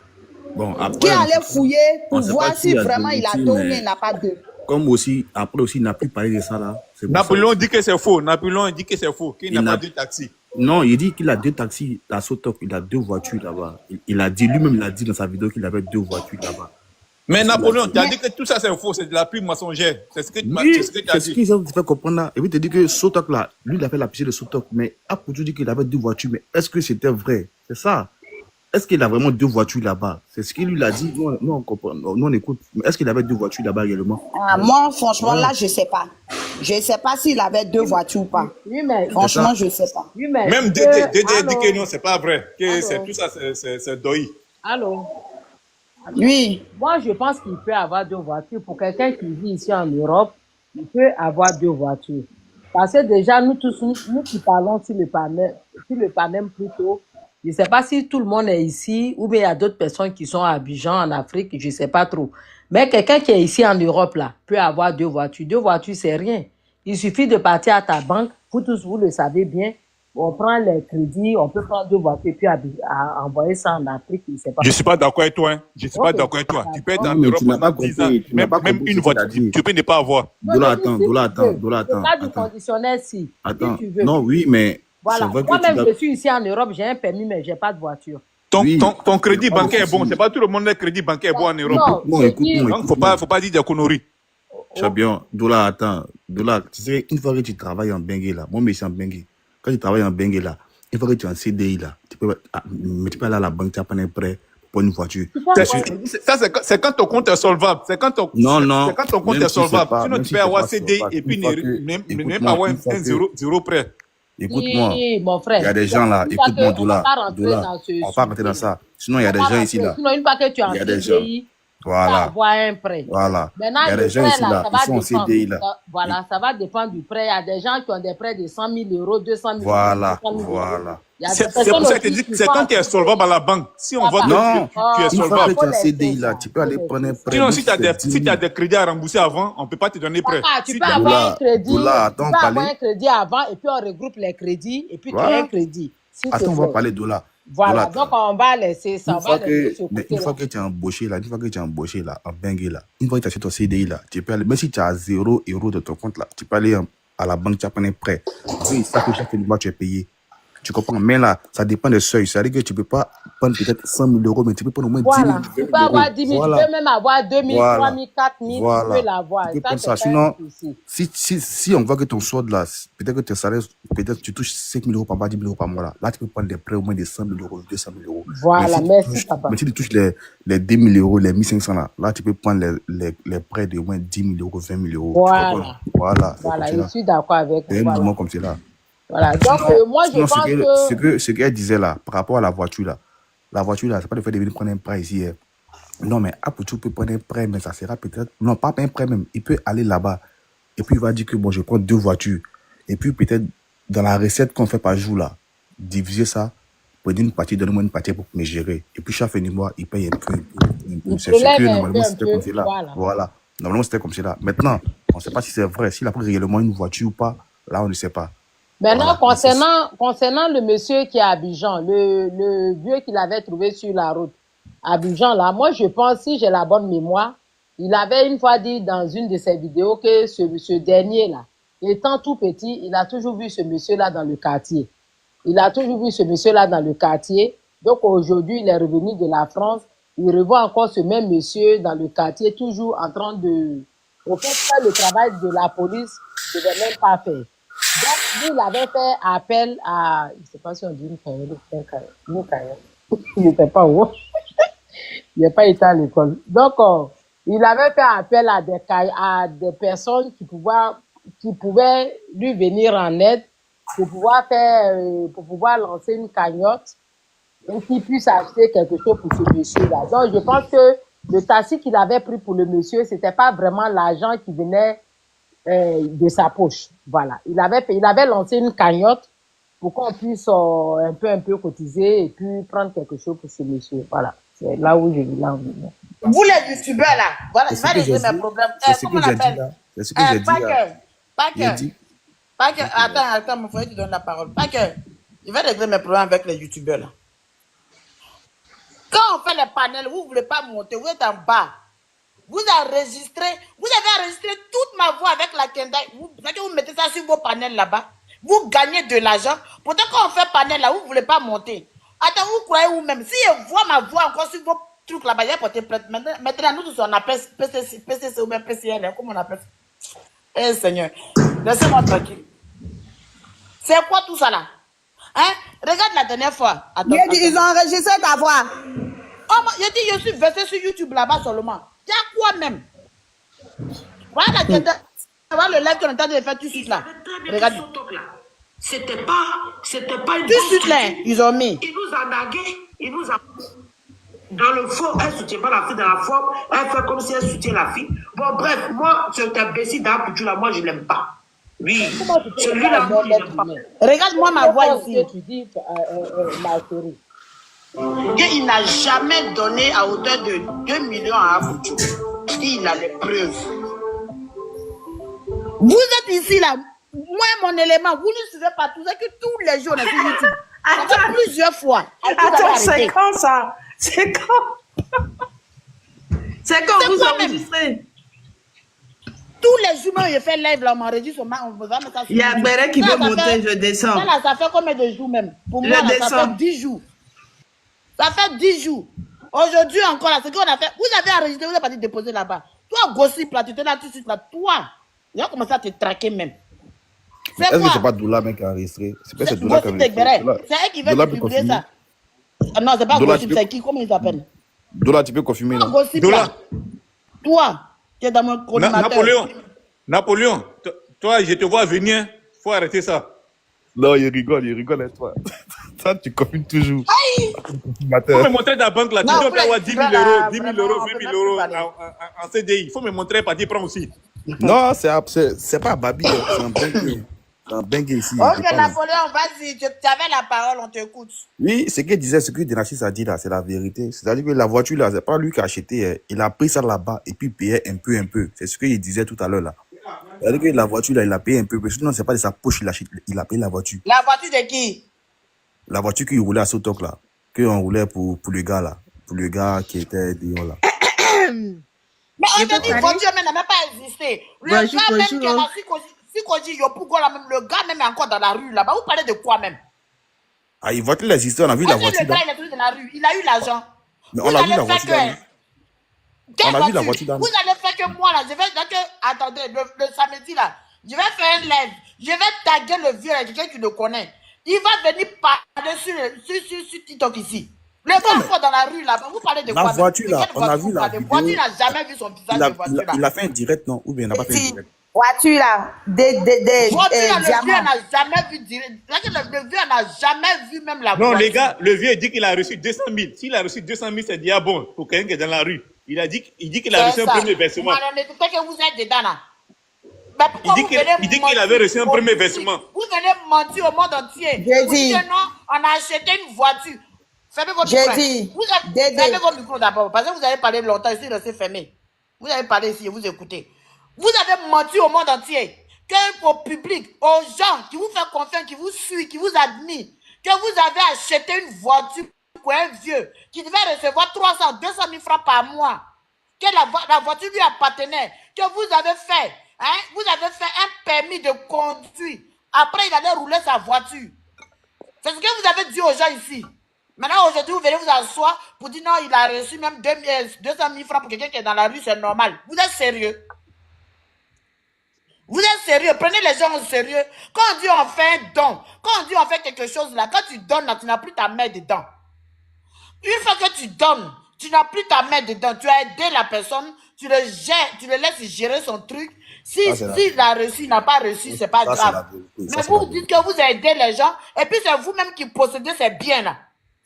Bon, après, qui allait fouiller pour voir si vraiment il a 2 ou il n'a pas 2? Comme aussi, après aussi, il n'a plus parlé de ça là. Napoléon dit que c'est faux. Napoléon dit que c'est faux. Qu'il n'a pas 2 taxis. Non, il dit qu'il a 2 taxis à Sotok. Il a 2 voitures là-bas. Il a dit, lui-même, il a dit dans sa vidéo qu'il avait 2 voitures là-bas. Mais Napoléon, tu as dit que tout ça c'est faux, c'est de la pub mensongère. C'est ce que tu as dit. C'est ce qu'il fait comprendre là. Et puis, il te dit que Sotok là, lui, il a fait la piscine de Sotok. Mais Apoutou dit qu'il avait 2 voitures. Mais est-ce que c'était vrai? C'est ça. est-ce qu'il a vraiment 2 voitures là-bas? C'est ce qu'il lui a dit. Nous, on comprend. Nous, on écoute. Est-ce qu'il avait 2 voitures là-bas réellement? Moi, franchement, là, je ne sais pas. Je ne sais pas s'il avait 2 voitures ou pas. Oui, mais... Franchement, je ne sais pas. Oui, mais... Même Dédé dit que non, c'est pas vrai. Que c'est tout ça, c'est Doyi. Allô? Oui. Moi, je pense qu'il peut avoir 2 voitures. Pour quelqu'un qui vit ici en Europe, il peut avoir 2 voitures. Parce que déjà, nous tous, nous qui parlons sur le panel plutôt, je ne sais pas si tout le monde est ici ou bien il y a d'autres personnes qui sont à Abidjan, en Afrique, je ne sais pas trop. Mais quelqu'un qui est ici en Europe, là, peut avoir 2 voitures. 2 voitures, c'est rien. Il suffit de partir à ta banque. Vous tous, vous le savez bien. On prend les crédits, on peut prendre 2 voitures et puis envoyer ça en Afrique. Je ne suis pas d'accord avec toi. Hein. Je ne suis pas d'accord avec toi. Tu peux être en Europe pendant 10 ans, même une voiture, tu peux ne pas avoir. Dola, attends. C'est pas du conditionnel si. Attends. Si tu veux. Non, oui, mais... Voilà. Moi-même, je suis ici en Europe, j'ai un permis, mais je n'ai pas de voiture. Ton crédit bancaire est bon. Ce n'est pas tout le monde qui a crédit bancaire bon en Europe. Non, écoute-moi. Donc, il ne faut pas dire des conneries. Champion, Dola, attends. Dola, tu sais, une fois que tu travailles en Bengue, là, moi, mais c'est en Bengue. Quand tu travailles en Bengue, là, une fois que tu es en CDI, là, tu peux aller à la banque, tu as prendre un prêt pour une voiture. Ça, c'est quand ton compte est solvable. C'est quand ton compte est solvable. Sinon, tu peux avoir CDI et puis ne pas avoir un zéro prêt. Écoute-moi, oui, mon frère. Il y a des gens là, écoute-moi, Dola, on va pas rentrer dans ça. Sinon, il y a des gens ici là. Sinon, une fois que tu es en CDI, voilà. avoir un prêt. Voilà. Maintenant, il y a des gens ici là, ils sont en CDI là. Voilà, ça va dépendre du prêt. Il y a des gens qui ont des prêts de 100 000 euros, 200 000 voilà. euros. Voilà. C'est pour ça que je te dis que c'est quand tu es solvable à la banque. Si on voit que tu es solvable. Une fois que tu es en CDI là, tu peux aller prendre un prêt. Sinon, si tu as des crédits à rembourser avant, on ne peut pas te donner prêt. Tu peux avoir un crédit. Tu peux avoir un crédit avant et puis on regroupe les crédits et puis tu as un crédit. Attends, on va parler de là. Voilà, donc on va laisser ça. Une fois que tu es embauché là, en Bengue là, une fois que tu as acheté ton CDI là, tu peux aller, même si tu as 0 € de ton compte là, tu peux aller à la banque, tu as pris un prêt. Ils savent que chaque mois tu es payé. Tu comprends? Mais là, ça dépend des seuils. C'est-à-dire que tu ne peux pas prendre peut-être 100 000 euros, mais tu peux prendre au moins 10 000 euros. Tu peux avoir 10 000, tu peux même avoir 2 000, 3 000, 4 000, tu peux l'avoir. Tu peux prendre ça. Sinon, si on voit que ton solde là, peut-être que tes salaires, peut-être tu touches 5 000 euros par mois, 10 000 euros par mois là, tu peux prendre des prêts au moins de 100 000 euros, 200 000 euros. Voilà, merci papa. Mais si tu touches les 2 000 euros, les 1 500 là, tu peux prendre les prêts de au moins 10 000 euros, 20 000 euros. Voilà, je suis d'accord avec vous. C'est un mouvement comme ça. Voilà, donc moi je pense que... Ce qu'elle disait là, par rapport à la voiture là, c'est pas le fait de venir prendre un prêt ici. Non, mais Apoutou peut prendre un prêt, mais ça sera peut-être... Non, pas un prêt même, il peut aller là-bas. Et puis il va dire que bon, je prends 2 voitures. Et puis peut-être dans la recette qu'on fait par jour là, diviser ça, prenez une partie, donnez-moi une partie pour me gérer. Et puis chaque fin du mois, il paye un peu. C'est ce que normalement c'était comme ça là. Voilà. Normalement c'était comme ça là. Maintenant, on ne sait pas si c'est vrai, s'il a pris réellement une voiture ou pas, là on ne sait pas. Maintenant, concernant le monsieur qui est à Abidjan, le vieux qu'il avait trouvé sur la route, à Abidjan, là, moi, je pense, si j'ai la bonne mémoire, il avait une fois dit dans une de ses vidéos que ce dernier-là, étant tout petit, il a toujours vu ce monsieur-là dans le quartier. Donc, aujourd'hui, il est revenu de la France. Il revoit encore ce même monsieur dans le quartier, toujours en train de... Au fait, faire le travail de la police, il ne devait même pas faire. Donc, lui, il avait fait appel à... Je ne sais pas si on dit une cahier. Il n'était pas où. Il n'a pas été à l'école. Donc, il avait fait appel à des personnes qui pouvaient lui venir en aide pour pouvoir lancer une cagnotte et qu'il puisse acheter quelque chose pour ce monsieur-là. Donc, je pense que le taxi qu'il avait pris pour le monsieur, ce n'était pas vraiment l'argent qui venait de sa poche. Voilà. Il avait lancé une cagnotte pour qu'on puisse un peu cotiser et puis prendre quelque chose pour ce monsieur. Voilà. C'est là où je vis là. Vous les youtubeurs là, voilà, je vais régler mes problèmes. Comment on appelle? C'est ce que j'ai dit. Pas que, attends, mon frère, tu donnes la parole. Pas que, je vais régler mes problèmes avec les youtubeurs là. Quand on fait les panels, vous ne voulez pas monter, vous êtes en bas. Vous avez enregistré toute ma voix avec la Kenda. Vous mettez ça sur vos panels là-bas. Vous gagnez de l'argent. Pourtant, quand on fait panel là, vous ne voulez pas monter. Attends, vous croyez vous-même. Si je vois ma voix encore sur vos trucs là-bas, il y a porté plainte. Maintenant, nous tous, on appelle PCC ou même PCL. Comment on appelle ça? Eh Seigneur, laissez-moi tranquille. C'est quoi tout ça là? Hein? Regarde la dernière fois. Attends, J'ai dit, ils ont enregistré ta voix. Oh, j'ai dit, je suis versé sur YouTube là-bas seulement. Tu as quoi même? Voilà, tu vois le live qu'on est en train de faire tout de suite là. Regarde. C'était pas une tout de suite là, ils ont mis. Il nous a nagué, il nous a... Dans le fond, elle ne soutient pas la fille, dans la forme, elle fait comme si elle soutient la fille. Bon, bref, moi, cet imbécile d'Apoutou là, moi, je ne l'aime pas. Oui, celui-là, moi, je l'aime pas. Regarde-moi ma voix ici. Tu dis, ma chérie. Il n'a jamais donné à hauteur de 2 millions à Apoutou. Il a les preuves. Vous êtes ici là, moi mon élément, vous ne suivez pas tout ça que tous les jours on est sur YouTube. Ça fait plusieurs fois. Attends, c'est quand ça? C'est quand? C'est quand vous enregistrez? Tous les jours, je fais live là, on m'enregistre, on va mettre ça sur il y a Béré qui veut monter, je descends. Ça, là, ça fait combien de jours même? Pour moi, là, ça fait 10 jours. Ça fait 10 jours. Aujourd'hui encore, là, ce qu'on a fait, vous avez enregistré, vous n'avez pas dit déposer là-bas. Toi, gossip là, tu étais là tout de suite là, toi. Il a commencé à te traquer même. Est-ce que c'est pas Doula même qui a enregistré? C'est pas cette Doula qui a enregistré. C'est elle qui veut publier ça. Ah non, c'est pas gossip, c'est qui? Comment il s'appelle? Doula, tu peux confirmer, non? Gossip là. Toi, tu es dans mon collimateur. Napoléon, toi, je te vois venir, faut arrêter ça. Non, il rigole, hein, toi. Toi, tu confirmes toujours. Il faut me montrer ta banque là, tu dois avoir 10 000 euros, 10 000 euros, 20 000 euros en CDI. Il faut me montrer, pas dire, prends aussi. Non, c'est pas Babi, c'est un bengue. Un bengue ici. Ok, Napoléon, vas-y, tu avais la parole, on t'écoute. Oui, ce qu'il disait, ce que Denachis a dit là, c'est la vérité. C'est-à-dire que la voiture là, c'est pas lui qui a acheté, il a pris ça là-bas et puis payait un peu. C'est ce qu'il disait tout à l'heure là. C'est-à-dire que la voiture là, il a payé un peu, mais sinon c'est pas de sa poche, il a payé la voiture. La voiture de qui? La voiture qui roulait à Sotok là, qu'on roulait pour le gars là, pour le gars qui était dehors là. Mais on te dit voiture même n'a même pas existé. Le gars même qui a la Sikoji Yopougo là même, le gars même est encore dans la rue là-bas. Vous parlez de quoi même? Ah, une voiture existait, on a vu la voiture. Le gars il est toujours dans la rue, il a eu l'argent. Mais on a vu la voiture là. On a vu la voiture là. Vous allez faire que moi là, je vais attendez, le samedi là, je vais faire un live, je vais taguer le vieux là, quelqu'un qui le connaît. Il va venir parler sur TikTok ici. Le gars encore dans la rue là, vous parlez de quoi? La voiture là, on a vu la vidéo. La voiture n'a jamais vu son visage de voiture là. Il a fait un direct non? Ou bien il n'a pas fait un direct? Voiture là, voiture là, le vieux n'a jamais vu direct. Le vieux n'a jamais vu même la voiture. Non les gars, le vieux dit qu'il a reçu 200 000. S'il a reçu 200 000, c'est déjà bon pour quelqu'un qui est dans la rue. Il dit qu'il a reçu un premier versement. Que vous êtes dedans là. Il dit qu'il avait reçu un premier versement. Vous venez mentir au monde entier. Vous dites non, on a acheté une voiture. Fermez votre micro. Fermez votre micro d'abord. Parce que vous avez parlé longtemps ici, restez fermé. Vous avez parlé ici, vous écoutez. Vous avez menti au monde entier. Que au public, aux gens qui vous font confiance, qui vous suivent, qui vous admirent, que vous avez acheté une voiture pour un vieux qui devait recevoir 300, 200 000 francs par mois. Que la voiture lui appartenait. Que vous avez fait. Hein? Vous avez fait un permis de conduire. Après, il allait rouler sa voiture. C'est ce que vous avez dit aux gens ici. Maintenant, aujourd'hui, vous venez vous asseoir pour dire non, il a reçu même 200 000 francs pour quelqu'un qui est dans la rue, c'est normal. Vous êtes sérieux? Vous êtes sérieux? Prenez les gens au sérieux. Quand on dit on fait un don, quand on dit on fait quelque chose là, quand tu donnes là, tu n'as plus ta main dedans. Une fois que tu donnes, tu n'as plus ta main dedans. Tu as aidé la personne, tu le gères, tu le laisses gérer son truc. S'il a reçu, il n'a pas reçu, c'est pas grave. Mais vous dites que vous aidez les gens, et puis c'est vous-même qui possédez ces biens-là.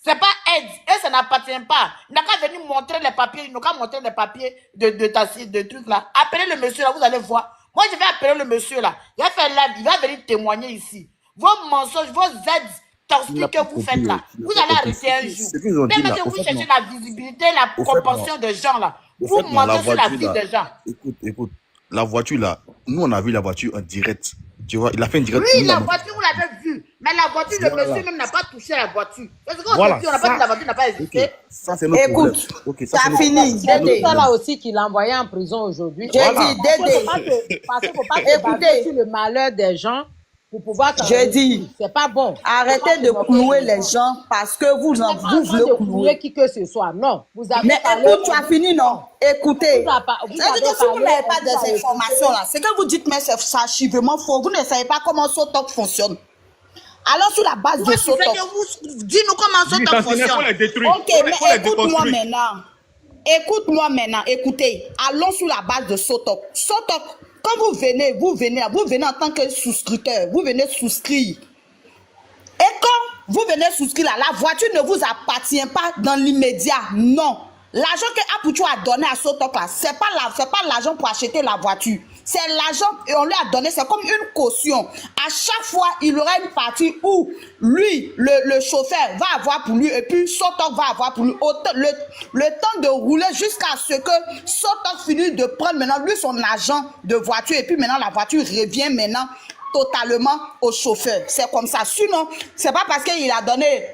C'est pas aide, et ça n'appartient pas. Il n'a qu'à venir montrer les papiers, il n'a qu'à montrer les papiers de trucs là. Appelez le monsieur là, vous allez voir. Moi, je vais appeler le monsieur là. Il va faire live, il va venir témoigner ici. Vos mensonges, vos aides toxiques que vous faites là, vous allez arrêter un jour. Même que vous cherchez la visibilité, la compassion des gens là, vous mentez sur la vie des gens. Écoute, la voiture là, nous on a vu la voiture en direct. Tu vois, il a fait un direct. Oui, la voiture, vous l'avez vue. Mais la voiture, le monsieur même n'a pas touché la voiture. Parce qu'on on n'a pas dit la voiture n'a pas existé. Ça, c'est notre problème. Écoute, ça fini. C'est tout ça là aussi qu'il a envoyé en prison aujourd'hui. J'ai dit, Dédé. Parce qu'il ne faut pas se baser sur le malheur des gens pour pouvoir... J'ai dit, c'est pas bon. Arrêtez de clouer les gens parce que vous voulez clouer qui que ce soit. Non. Vous avez mais écoute, tu as fini, non? Écoutez. C'est-à-dire que si vous n'avez pas des informations là, c'est que vous dites, mais c'est archivement faux. Vous ne savez pas comment ce talk fonctionne. Allons sur la base de Sotok. Dis-nous comment Sotok fonctionne. Ok, mais écoute-moi maintenant. Écoute-moi maintenant, écoutez. Allons sur la base de Sotok. Sotok, quand vous venez en tant que souscripteur, vous venez souscrire. Et quand vous venez souscrire là, la voiture ne vous appartient pas dans l'immédiat, non. L'argent que Apouchou a donné à Sotok là, c'est pas l'argent pour acheter la voiture. C'est l'argent et on lui a donné, c'est comme une caution. À chaque fois, il aura une partie où lui, le chauffeur, va avoir pour lui et puis Sotok va avoir pour lui le temps de rouler jusqu'à ce que Sotok finisse de prendre maintenant lui son argent de voiture et puis maintenant la voiture revient maintenant totalement au chauffeur. C'est comme ça. Sinon, c'est pas parce qu'il a donné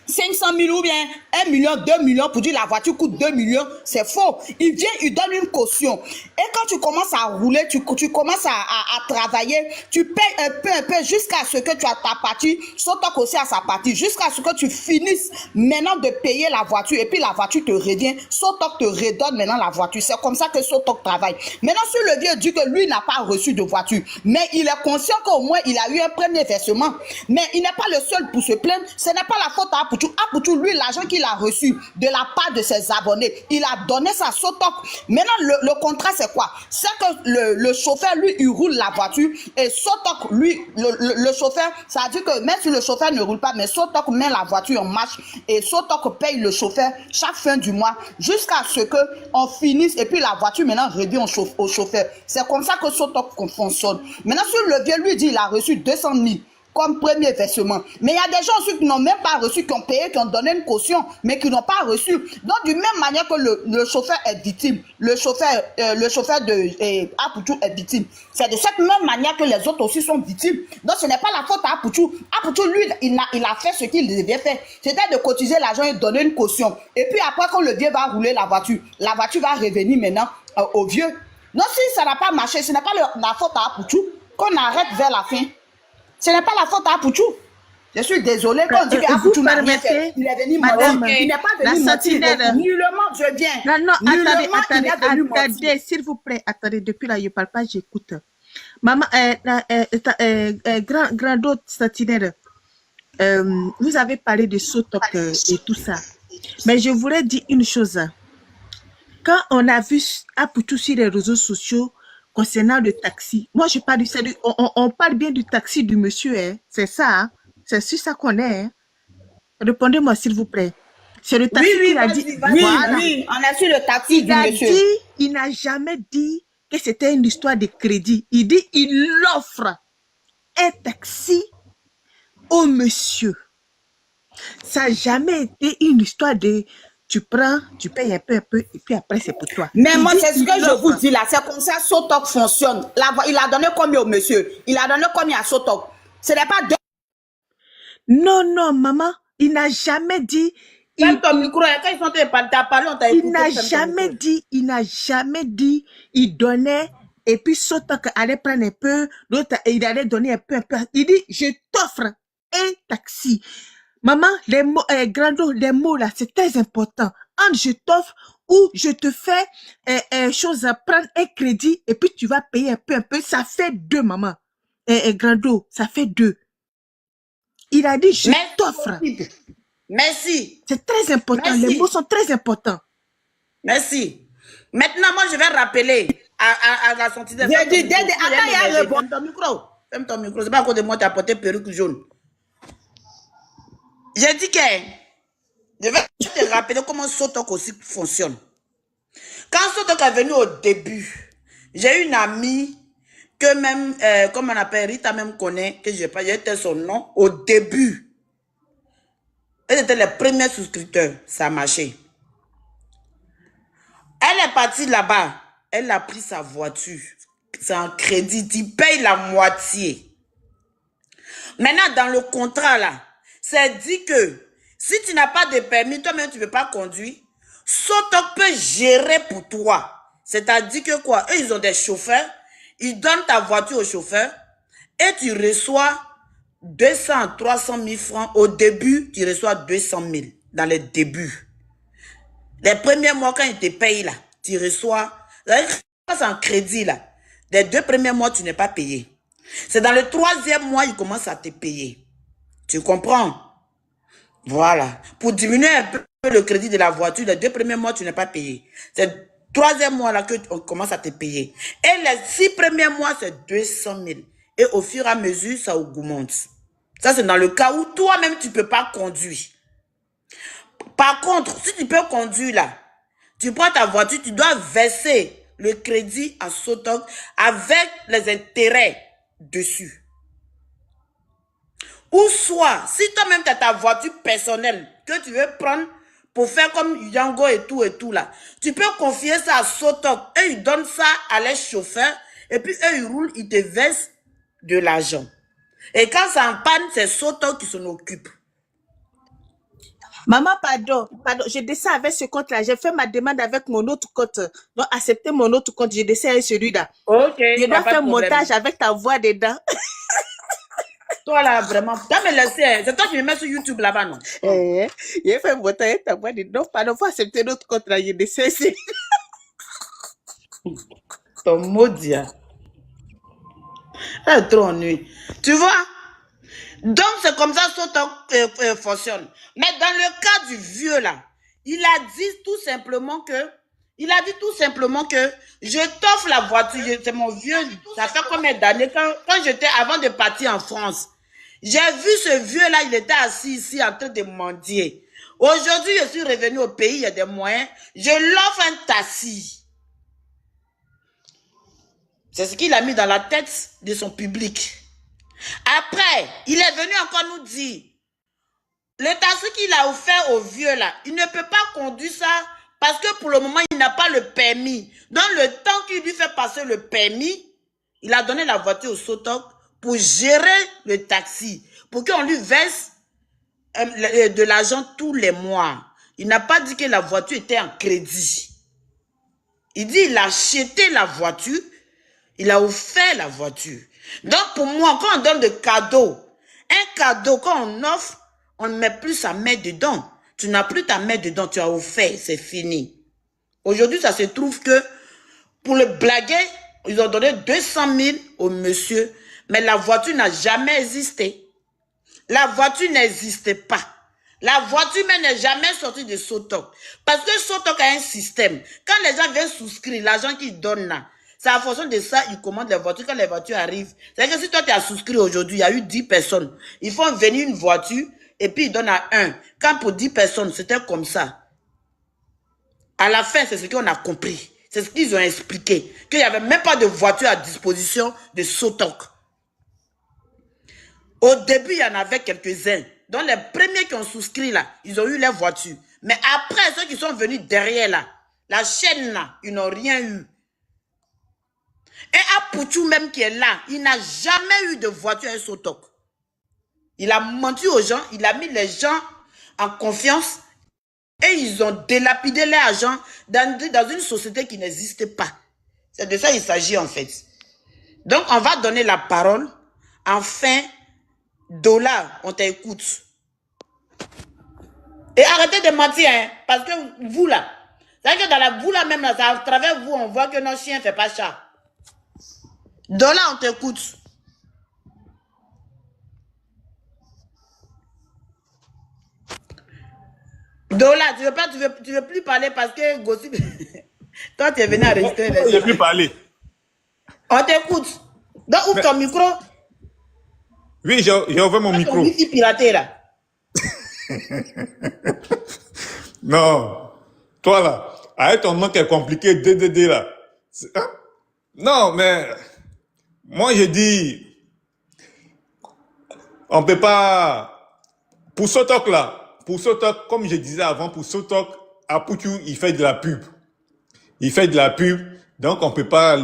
500 000 ou bien 1 million, 2 millions pour dire la voiture coûte 2 millions, c'est faux. Il vient, il donne une caution. Et quand tu commences à rouler, tu commences à travailler, tu payes un peu jusqu'à ce que tu as ta partie, Sotok aussi à sa partie, jusqu'à ce que tu finisses maintenant de payer la voiture et puis la voiture te revient, Sotok te redonne maintenant la voiture. C'est comme ça que Sotok travaille. Maintenant, si le vieux dit que lui n'a pas reçu de voiture, mais il est conscient qu'au moins il a eu un premier versement, mais il n'est pas le seul pour se plaindre, ce n'est pas la faute à Apouchou, lui, l'argent qu'il a reçu de la part de ses abonnés, il a donné ça à Sotok. Maintenant, le contrat, c'est quoi? C'est que le chauffeur, lui, il roule la voiture et Sotok, lui, le chauffeur, ça veut dire que même si le chauffeur ne roule pas, mais Sotok met la voiture en marche et Sotok paye le chauffeur chaque fin du mois jusqu'à ce qu'on finisse et puis la voiture maintenant revient au chauffeur. C'est comme ça que Sotok fonctionne. Maintenant, si le vieux lui dit il a reçu 200 000 comme premier versement. Mais il y a des gens aussi qui n'ont même pas reçu, qui ont payé, qui ont donné une caution, mais qui n'ont pas reçu. Donc, d'une même manière que le chauffeur est victime, le chauffeur de Apouchou est victime. C'est de cette même manière que les autres aussi sont victimes. Donc, ce n'est pas la faute à Apouchou. Apouchou, lui, il a fait ce qu'il devait faire. C'était de cotiser l'argent et donner une caution. Et puis après, quand le vieux va rouler la voiture va revenir maintenant au vieux. Donc, si ça n'a pas marché, ce n'est pas la faute à Apouchou qu'on arrête vers la fin. Ce n'est pas la faute à Apouchou. Je suis désolée quand on dit qu'Apouchou n'a rien fait. Il est venu mentir. Il n'est pas venu mentir. Nullement, je viens. Non, attendez, s'il vous plaît, attendez. Depuis là, je ne parle pas, j'écoute. Maman, grand autre sentinelle, vous avez parlé de Sotok et tout ça. Mais je voulais dire une chose. Quand on a vu Apouchou sur les réseaux sociaux, concernant le taxi, moi je parle on parle bien du taxi du monsieur, hein. C'est ça, hein? C'est sur ça qu'on est. Hein? Répondez-moi s'il vous plaît. C'est le taxi qu'il a dit. Oui, on a su le taxi du monsieur. Il n'a jamais dit que c'était une histoire de crédit. Il dit il offre un taxi au monsieur. Ça n'a jamais été une histoire de tu prends, tu payes un peu, et puis après, c'est pour toi. Mais moi, c'est ce que je vous dis là. C'est comme ça Sotok fonctionne. Il a donné combien au monsieur? Il a donné combien à Sotok? Ce n'est pas deux. Non, maman, il n'a jamais dit. Même ton micro, quand ils sont parlé, on t'a écouté. Il n'a jamais dit, il donnait, et puis Sotok allait prendre un peu, l'autre, il allait donner un peu. Il dit, je t'offre un taxi. Maman, les mots, les mots là, c'est très important. Je t'offre ou je te fais chose à prendre un crédit et puis tu vas payer un peu. Ça fait 2, maman. Grando, ça fait 2. Il a dit, je t'offre. Merci. C'est très important. Merci. Les mots sont très importants. Merci. Maintenant, moi, je vais rappeler à la sortie de... Ferme ton micro. Ferme ton micro. C'est pas à cause de moi, tu as porté perruque jaune. J'ai dit que je vais te rappeler comment Sotok aussi fonctionne. Quand Sotok est venu au début, j'ai une amie que même, comme on appelle, Rita même connaît, que je n'ai pas, j'ai été son nom, au début. Elle était les premiers souscripteurs, ça a marché. Elle est partie là-bas, elle a pris sa voiture, c'est en crédit, tu payes la moitié. Maintenant, dans le contrat là, c'est dit que si tu n'as pas de permis, toi-même tu ne peux pas conduire, Sotok peut gérer pour toi. C'est-à-dire que quoi? Eux, ils ont des chauffeurs, ils donnent ta voiture au chauffeur et tu reçois 200, 300 000 francs. Au début, tu reçois 200 000 dans les débuts. Les premiers mois, quand ils te payent là, tu reçois, c'est en crédit là. Les 2 premiers mois, tu n'es pas payé. C'est dans le 3e mois, ils commencent à te payer. Tu comprends? Voilà. Pour diminuer un peu le crédit de la voiture, les 2 premiers mois, tu n'es pas payé. C'est le 3e mois là qu'on commence à te payer. Et les 6 premiers mois, c'est 200 000. Et au fur et à mesure, ça augmente. Ça, c'est dans le cas où toi-même, tu ne peux pas conduire. Par contre, si tu peux conduire là, tu prends ta voiture, tu dois verser le crédit à Sotoc avec les intérêts dessus. Ou soit, si toi-même tu as ta voiture personnelle que tu veux prendre pour faire comme Yango et tout là, tu peux confier ça à Sotoc. Eux, ils donnent ça à les chauffeurs et puis eux, ils roulent, ils te versent de l'argent. Et quand ça en panne, c'est Sotoc qui s'en occupe. Maman, pardon, je descends avec ce compte-là. J'ai fait ma demande avec mon autre compte. Donc, accepter mon autre compte, je descends avec celui-là. Ok. Je dois faire montage avec ta voix dedans. Toi là, vraiment, tu me laisser. C'est toi qui me mets sur YouTube là-bas, non? J'ai fait montage avec ta voix dedans. Pardon, faut accepter notre compte-là, je descends. Ton maudit. Elle trop ennuyée. Tu vois? Donc, c'est comme ça que Sotoc fonctionne. Mais dans le cas du vieux, là, il a dit tout simplement que, je t'offre la voiture, c'est mon vieux, ça fait combien d'années, quand j'étais, avant de partir en France, j'ai vu ce vieux-là, il était assis ici en train de mendier. Aujourd'hui, je suis revenu au pays, il y a des moyens, je l'offre un taxi. C'est ce qu'il a mis dans la tête de son public. Après, il est venu encore nous dire, le taxi qu'il a offert au vieux là, il ne peut pas conduire ça parce que pour le moment, il n'a pas le permis. Dans le temps qu'il lui fait passer le permis, il a donné la voiture au Sotoc pour gérer le taxi, pour qu'on lui verse de l'argent tous les mois. Il n'a pas dit que la voiture était en crédit. Il dit qu'il a acheté la voiture, il a offert la voiture. Donc, pour moi, quand on donne des cadeaux, un cadeau, quand on offre, on ne met plus sa main dedans. Tu n'as plus ta main dedans, tu as offert, c'est fini. Aujourd'hui, ça se trouve que, pour le blaguer, ils ont donné 200 000 au monsieur, mais la voiture n'a jamais existé. La voiture n'existait pas. La voiture même n'est jamais sortie de Sotoc. Parce que Sotoc a un système. Quand les gens viennent souscrire, l'argent qu'ils donnent là, c'est en fonction de ça, ils commandent les voitures. Quand les voitures arrivent, c'est-à-dire que si toi tu as souscrit aujourd'hui, il y a eu 10 personnes. Ils font venir une voiture et puis ils donnent à un. Quand pour 10 personnes, c'était comme ça. À la fin, c'est ce qu'on a compris. C'est ce qu'ils ont expliqué. Qu'il n'y avait même pas de voiture à disposition de Sotoc. Au début, il y en avait quelques-uns. Donc les premiers qui ont souscrit là, ils ont eu leur voiture. Mais après, ceux qui sont venus derrière là, la chaîne là, ils n'ont rien eu. Et Apouchou même qui est là, il n'a jamais eu de voiture à Sotoc. Il a menti aux gens, il a mis les gens en confiance et ils ont délapidé l'argent dans une société qui n'existe pas. C'est de ça qu'il s'agit en fait. Donc on va donner la parole. Enfin, Dollar, on t'écoute. Et arrêtez de mentir, hein, parce que vous là, c'est-à-dire que dans vous là même, là, à travers vous, on voit que nos chiens ne font pas chat. Dollar, on t'écoute. Dollar, tu veux plus parler parce que Gossip. Toi, tu es venu enregistrer les gens. Je ne veux plus parler. On t'écoute. Donc, ouvre ton micro. Oui, j'ai ouvert mon micro. Ton wifi piraté là. Non. Toi là, avec ton nom qui est compliqué, DDD là. Hein? Non, mais moi je dis, on peut pas. Pour Sotoc là, comme je disais avant, pour Sotoc, Apouchou, il fait de la pub. Il fait de la pub, donc on peut pas